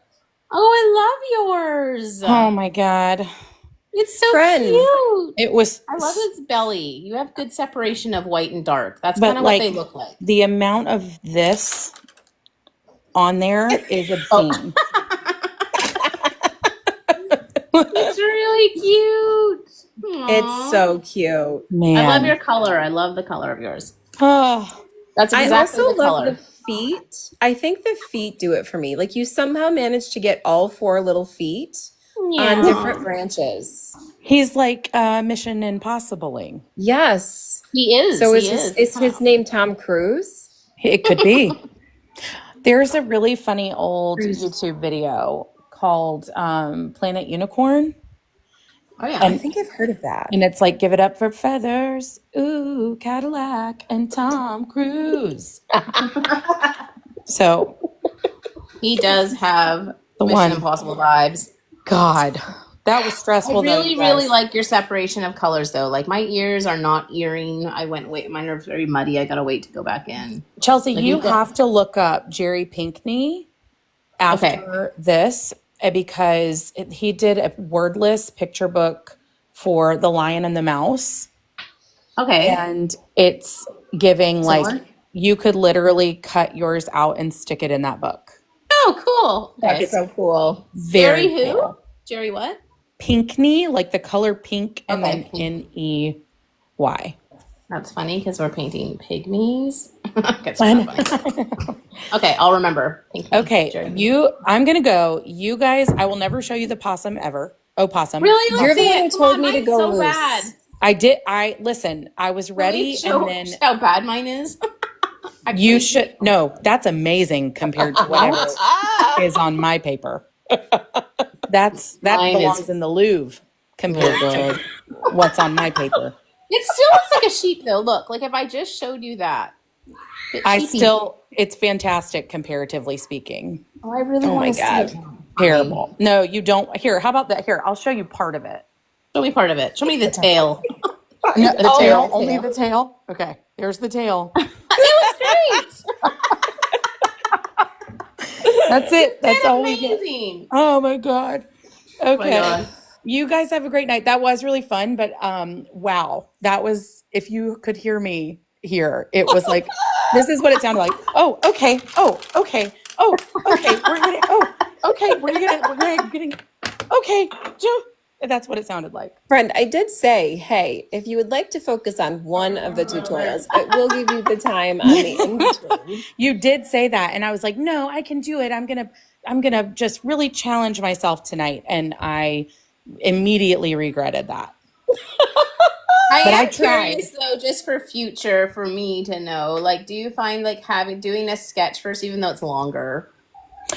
Oh, I love yours. Oh my God. It's so Friend. cute. It was. I love its belly. You have good separation of white and dark. That's But, kind of what like, they look like. The amount of this on there is obscene. It's really cute. Aww. It's so cute. Man. I love your color. I love the color of yours. Oh, That's exactly I also the love color. the feet. I think the feet do it for me. Like you somehow managed to get all 4 little feet on different branches. he's like Mission Impossibling. Yes. He is. So he is his name Tom Cruise? It could be. There's a really funny old YouTube video called Planet Unicorn. Oh yeah. I think I've heard of that. And it's like, give it up for feathers. Ooh, Cadillac and Tom Cruise. So He does have The Mission one. Impossible vibes. God, that was I stressful. really, though, really guys. like your separation of colors, though. Like my ears are not earring. Mine are very muddy. I gotta wait to go back in. Chelsea, Like you you got- have to look up Jerry Pinkney after this because he did a wordless picture book for The Lion and the Mouse. Okay. And it's giving Similar? like you could literally cut yours out and stick it in that book. Oh, cool. Okay. That's so cool. Jerry Very who? cool. Jerry what? Pinkney, like the color pink, and Okay, then pink. N-E-Y. That's funny because we're painting pigmies. That's kind of funny. Okay, I'll remember. Pink me, Okay, Jerry. I'm gonna go. You guys, I will never show you the possum ever. Opossum. Really? Let's You're the see one it. who Come told on, me to mine's go so loose. bad. Listen, I was ready, Show and then how bad mine is. you should, no, that's amazing compared to whatever is on my paper. That Mine belongs is- in the Louvre compared to what's on my paper. It still looks like a sheep, though. Look, like if I just showed you that. It's fantastic comparatively speaking. Oh, I really Oh want my to God. see it. Terrible. No, you don't. Here, how about that? Here, I'll show you part of it. Show me part of it. Show me the tail. No, the Oh, tail, the only tail. the tail. Okay, there's the tail. It was great. That's it. That's all we get. Amazing. Oh my God. Oh my Okay. God. You guys have a great night. That was really fun, but wow. That was, if you could hear me here, it was like, this is what it sounded like. Oh, okay. Oh, okay. Oh, okay. We're getting, okay. Joe. That's what it sounded like. Friend, I did say, hey, if you would like to focus on one of the tutorials, it will give you the time on the in-between. You did say that. And I was like, no, I can do it. I'm going to just really challenge myself tonight. And I immediately regretted that. I But am I tried. curious though, just for future, for me to know. Like, do you find like doing a sketch first, even though it's longer,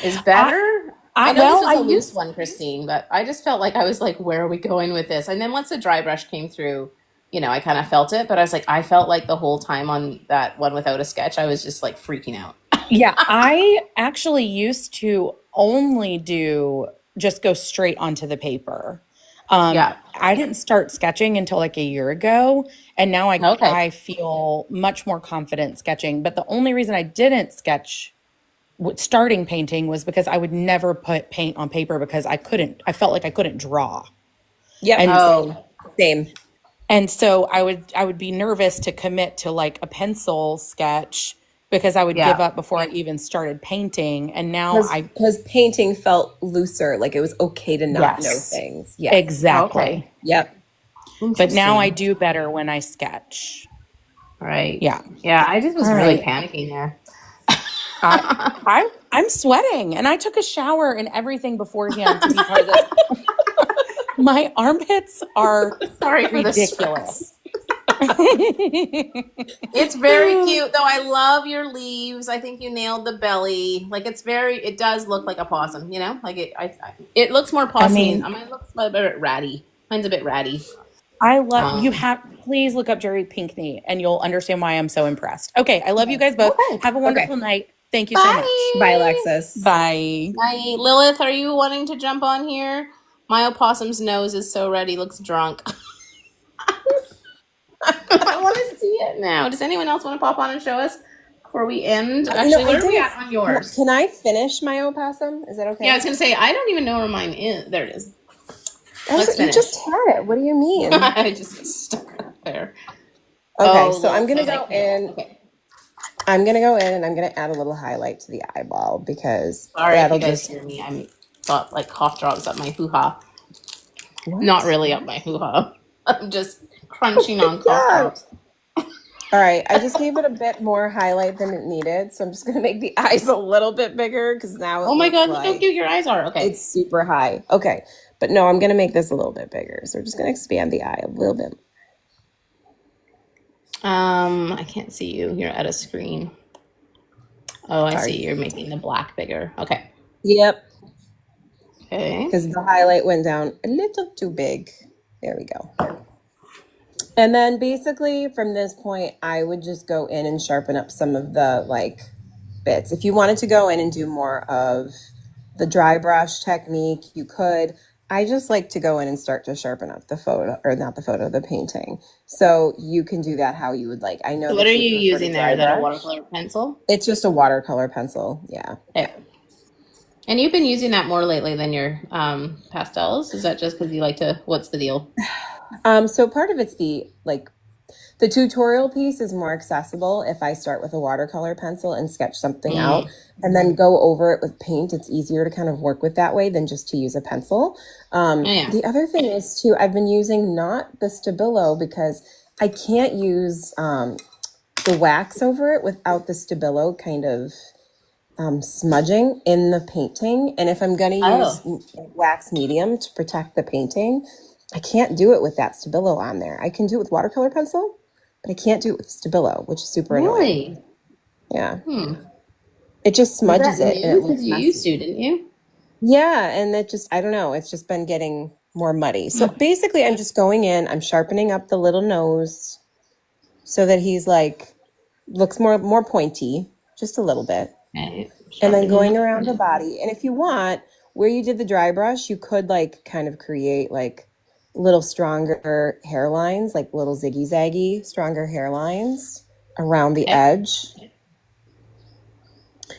is better? I know this was a loose one, Christine, but I just felt like I was like, where are we going with this? And then once the dry brush came through, I kind of felt it, but I felt like the whole time on that one without a sketch, I was just like freaking out. Yeah, I actually used to only just go straight onto the paper. Yeah. I didn't start sketching until like a year ago, and now Okay. I feel much more confident sketching. But the only reason I didn't sketch starting painting was because I would never put paint on paper because I felt like I couldn't draw. Yep. And Same. And so I would be nervous to commit to like a pencil sketch because I would give up before I even started painting. And now Because painting felt looser, like it was okay to not know Yes. things. Yeah. exactly. Okay. Yep. But now I do better when I sketch. Right. Yeah. Yeah. I just was All really right. panicking there. I'm sweating, and I took a shower and everything beforehand to be part of this. My armpits are Sorry for the ridiculous. stress. It's very cute, though. I love your leaves. I think you nailed the belly. Like it does look like a possum, you know? Like it looks more I possumy. mean, Mine looks a bit ratty. Mine's a bit ratty. I love you Um, have please look up Jerry Pinkney and you'll understand why I'm so impressed. Okay, I love you guys both. okay. Have a Okay. wonderful night. Thank you so much. Bye, Bye. Alexis. Bye. Bye. Lilith, are you wanting to jump on here? My opossum's nose is so red, he looks drunk. I want to see it now. Does anyone else want to pop on and show us before we end? Actually, I where are we didn't. at on yours? Can I finish my opossum? Is that okay? Yeah, I was going to say, I don't even know where mine is. There it is. Let's You finish. just had it. What do you mean? I just stuck it up there. Okay, Oh, so I'm gonna Lilith, go I can't. in. Okay. I'm gonna go in and I'm gonna add a little highlight to the eyeball because Sorry if that'll you guys just. hear me. I'm got like cough drops up my hoo-ha. What? Not really up my hoo-ha. I'm just crunching on cough God. drops. All right, I just gave it a bit more highlight than it needed, so I'm just gonna make the eyes a little bit bigger because now it Oh my looks god, look how like cute your eyes are. Okay. it's super high. Okay, but no, I'm gonna make this a little bit bigger. So we're just gonna expand the eye a little bit. I can't see you. You're at a screen. Oh, I Sorry. see. You're making the black bigger. Okay. Yep, Okay. because the highlight went down a little too big. There we go. And then basically from this point, I would just go in and sharpen up some of the like bits. If you wanted to go in and do more of the dry brush technique, you could. I just like to go in and start to sharpen up the photo, or not the photo, the painting. So you can do that how you would like. I know So what that are you you prefer using to there? dry Is that a brush. watercolor pencil? It's just a watercolor pencil. Yeah. Okay. And you've been using that more lately than your pastels? Is that just because you like to, what's the deal? So part of it's the tutorial piece is more accessible if I start with a watercolor pencil and sketch something out and then go over it with paint. It's easier to kind of work with that way than just to use a pencil. Yeah. The other thing is too, I've been using not the Stabilo because I can't use the wax over it without the Stabilo kind of smudging in the painting. And if I'm going to use wax medium to protect the painting, I can't do it with that Stabilo on there. I can do it with watercolor pencil, but I can't do it with Stabilo, which is super annoying. Really? Yeah. It just smudges it and it looks Because you messy. used to, didn't you? Yeah, and it just, I don't know, it's just been getting more muddy. So basically I'm just going in, I'm sharpening up the little nose so that he's like, looks more pointy, just a little bit. Okay. And then going around the body. And if you want, where you did the dry brush, you could like kind of create like little stronger hairlines, like little ziggy-zaggy, stronger hairlines around the edge.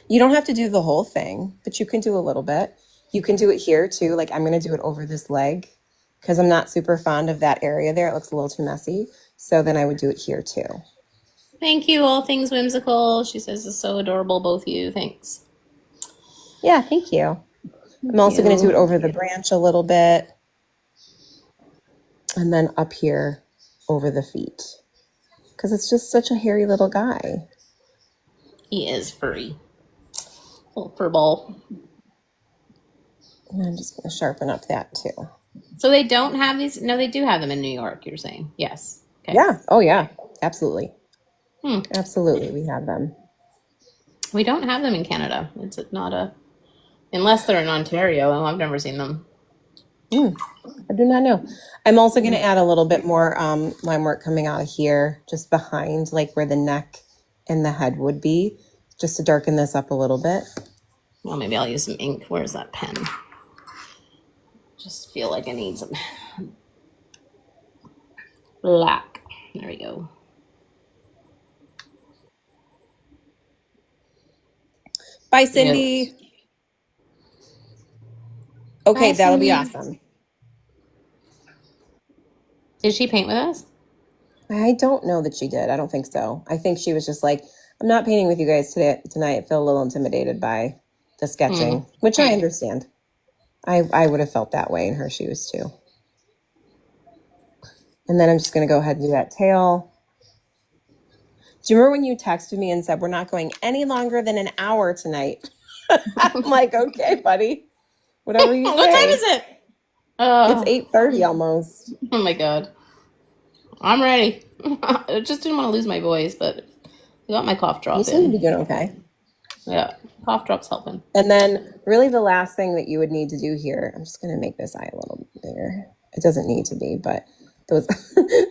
You don't have to do the whole thing, but you can do a little bit. You can do it here too. Like I'm going to do it over this leg because I'm not super fond of that area there. It looks a little too messy. So then I would do it here too. Thank you, all things whimsical. She says it's so adorable, both of you. Thanks. Yeah, thank you. I'm also going to do it over the branch a little bit. And then up here over the feet. Because it's just such a hairy little guy. He is furry. Little fur ball. And I'm just going to sharpen up that too. So they don't have these? No, they do have them in New York, you're saying? Yes. Okay. Yeah. Oh, yeah. Absolutely. Absolutely. We have them. We don't have them in Canada. It's not a... Unless they're in Ontario. I've never seen them. I do not know. I'm also going to add a little bit more line work coming out of here, just behind like where the neck and the head would be, just to darken this up a little bit. Well, maybe I'll use some ink. Where's that pen? Just feel like I need some black. There we go. Bye, Cindy. Okay, Bye, that'll be Cindy. awesome. Did she paint with us? I don't know that she did. I don't think so. I think she was just like, I'm not painting with you guys tonight. I feel a little intimidated by the sketching, which I understand. I would have felt that way in her shoes too. And then I'm just going to go ahead and do that tail. Do you remember when you texted me and said, we're not going any longer than an hour tonight? I'm like, okay, buddy. Whatever you say. What time is it? It's 8:30 almost. Oh my god. I'm ready. I just didn't want to lose my voice, but I got my cough You drop seem to be in. doing okay. Yeah, cough drop's helping. And then really the last thing that you would need to do here, I'm just going to make this eye a little bigger. It doesn't need to be, but those,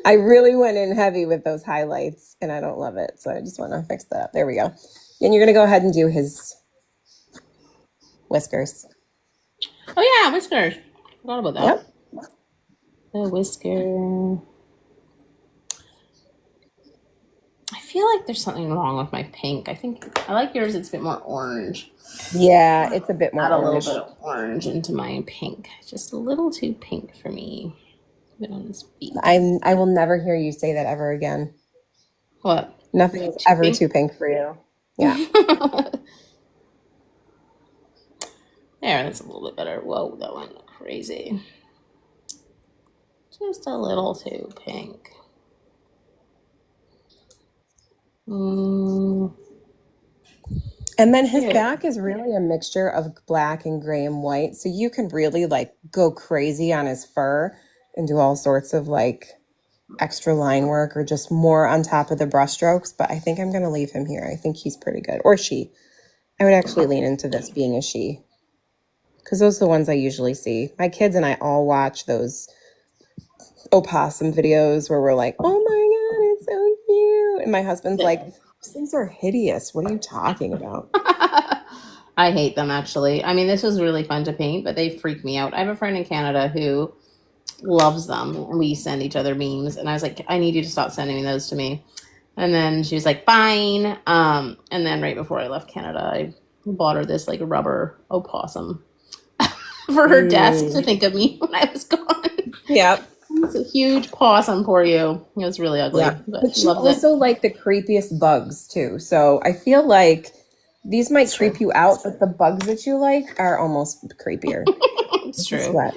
I really went in heavy with those highlights and I don't love it. So I just want to fix that up. There we go. And you're going to go ahead and do his whiskers. Oh yeah, whiskers. Forgot about that. Yep. The whisker. I feel like there's something wrong with my pink. I think I like yours. It's a bit more orange. Yeah, it's a bit more Add a little orange. bit of orange into my pink. Just a little too pink for me. Bit on his feet. I will never hear you say that ever again. What? Nothing is Too ever pink? too pink for you. Yeah. There, that's a little bit better. Whoa, that went crazy. Just a little too pink. Mm, And then his yeah. back is really a mixture of black and gray and white. So you can really like go crazy on his fur and do all sorts of like extra line work or just more on top of the brush strokes. But I think I'm going to leave him here. I think he's pretty good. Or she. I would actually lean into this being a she. Because those are the ones I usually see. My kids and I all watch those opossum videos where we're like, oh my God, it's so cute. And my husband's like, these things are hideous. What are you talking about? I hate them actually. I mean, this was really fun to paint, but they freak me out. I have a friend in Canada who loves them, and we send each other memes. And I was like, I need you to stop sending those to me. And then she was like, fine. And then right before I left Canada, I bought her this like rubber opossum for her desk to think of me when I was gone. Yep. It's a huge possum for you. It was really ugly, Yeah. but But she you loves it. also like the creepiest bugs too. So I feel like these might true. creep you out, but the bugs that you like are almost creepier. It's Just true. what?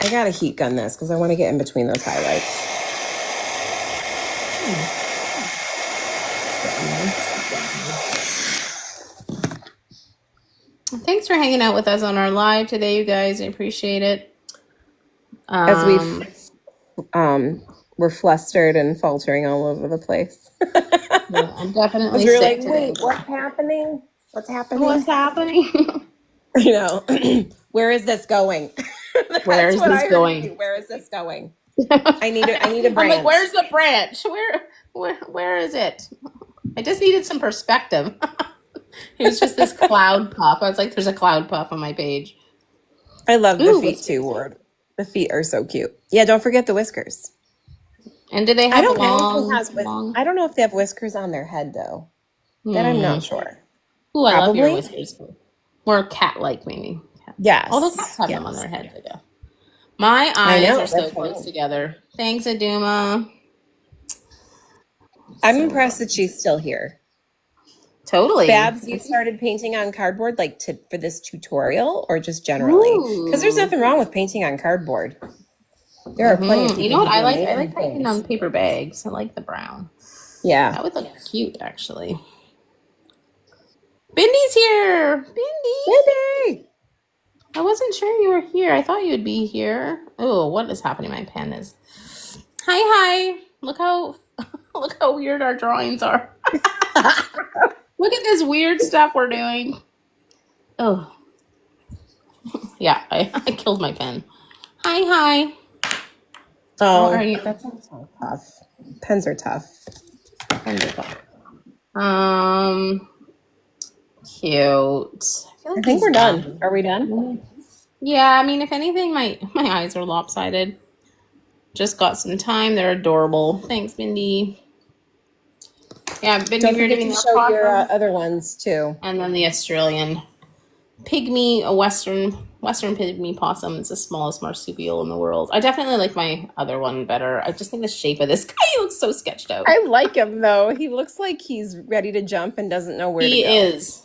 I gotta heat gun this because I want to get in between those highlights. Thanks for hanging out with us on our live today, you guys. I appreciate it. As we're flustered and faltering all over the place. Yeah, I'm definitely As we were sick like, today. wait, what's happening? What's happening? What's happening? You know, where is this going? Where is what this I heard going? you. Where is this going? I need a I'm branch. like, where's the branch? Where is it? I just needed some perspective. It was just this cloud puff. I was like, there's a cloud puff on my page. I love the Ooh, feet whiskers. too, Ward. The feet are so cute. Yeah, don't forget the whiskers. And do they I have don't know if long, he has long? I don't know if they have whiskers on their head though. That I'm not sure. Ooh, I love your Probably. whiskers. More cat-like, maybe. Yes. All the cats have them on Yes. their heads, I guess. My I eyes know, are so that's close funny. together. Thanks, Aduma. I'm So impressed fun. that she's still here. Totally. Babs, you started painting on cardboard like for this tutorial or just generally? Because there's Ooh. nothing wrong with painting on cardboard. There are plenty of people You know what? who do I amazing like painting things. on paper bags. I like the brown. Yeah. That would look cute, actually. Bindy's here. Bindy. Mindy! I wasn't sure you were here. I thought you'd be here. Oh, what is happening? My pen is. Hi. Look how weird our drawings are. Look at this weird stuff we're doing. Oh. Yeah, I killed my pen. Hi. Oh, How are you? that sounds so tough. Pens are tough. Wonderful. Cute. I think we're done. Are we done? Yeah, I mean, if anything, my eyes are lopsided. Just got some time. They're adorable. Thanks, Mindy. Yeah, Mindy, Don't we were forget doing to the show your opossums, other ones too. and then the Australian pygmy, a western pygmy possum. It's the smallest marsupial in the world. I definitely like my other one better. I just think the shape of this guy looks so sketched out. I like him though. He looks like he's ready to jump and doesn't know where to go. He is.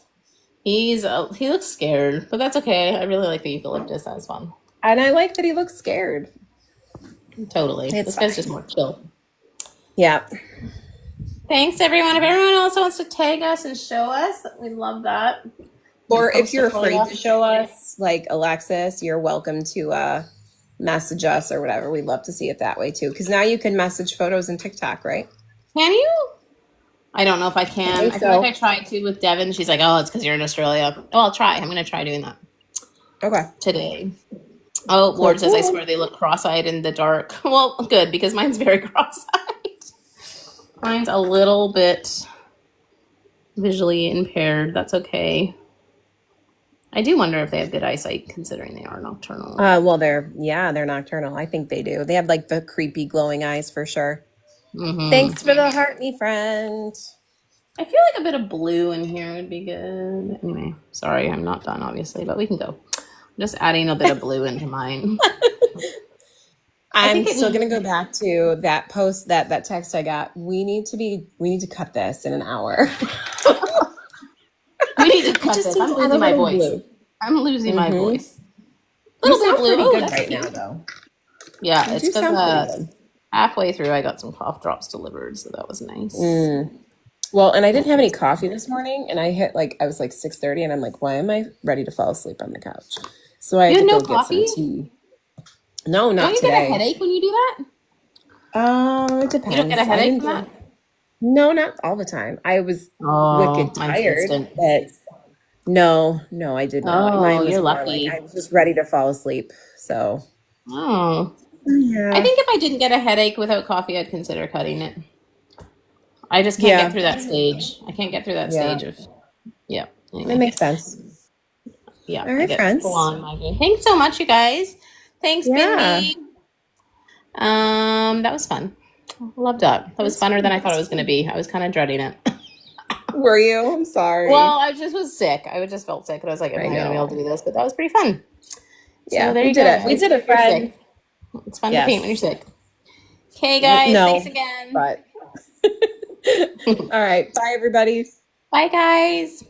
He looks scared, but that's okay. I really like the eucalyptus. That was fun. And I like that he looks scared. Totally. It's This guy's fine. just more chill. Yeah. Thanks, everyone. If everyone else wants to tag us and show us, we'd love that. Or if Post you're a photo. afraid to show us, like Alexis, you're welcome to message us or whatever. We'd love to see it that way too. Because now you can message photos in TikTok, right? Can you? I don't know if I can. think I feel so. like I tried to with Devin. She's like, oh, it's because you're in Australia. Oh, I'll try. I'm going to try doing that Okay. today. Oh, Lord says, I cool. swear they look cross-eyed in the dark. Well, good, because mine's very cross-eyed. Mine's a little bit visually impaired. That's okay. I do wonder if they have good eyesight considering they are nocturnal. Well, they're nocturnal. I think they do. They have like the creepy glowing eyes for sure. Mm-hmm. Thanks for the heart, me friend. I feel like a bit of blue in here would be good. Anyway, sorry, I'm not done, obviously, but we can go. I'm just adding a bit of blue into mine. I'm still gonna go back to that post, that text I got. We need to cut this in an hour. We need to cut this. I'm losing my voice. Blue. I'm losing my voice. You sound blue. pretty Oh, good that's right cute. now, though. Yeah, You it's do sound pretty because good. halfway through I got some cough drops delivered, so that was nice. Well, and I didn't have any coffee this morning, and I was like 6:30, and I'm like, why am I ready to fall asleep on the couch? So I had to no go coffee? get some tea. No, not Don't you today. get a headache when you do that? It depends. You don't get a headache from that? No, not all the time. I was wicked mine's tired, instant. but no, I did not. Oh, Mine was you're more lucky. like I was just ready to fall asleep. So Oh. yeah, I think if I didn't get a headache without coffee, I'd consider cutting it. I just can't get through that stage. I can't get through that stage of, that Anyway. makes sense. Yeah. All right, friends. Full on migraine. Thanks so much, you guys. Thanks, Yeah. Bindi. That was fun. Loved that. That was funner than I thought it was going to be. I was kind of dreading it. Were you? I'm sorry. Well, I just was sick. I just felt sick, and I was like, I'm not going to be able to do this, but that was pretty fun. Yeah, so there we you did go. it. We did it, friend. It's fun to paint when you're sick. Okay, guys. Thanks again. But all right. Bye, everybody. Bye, guys.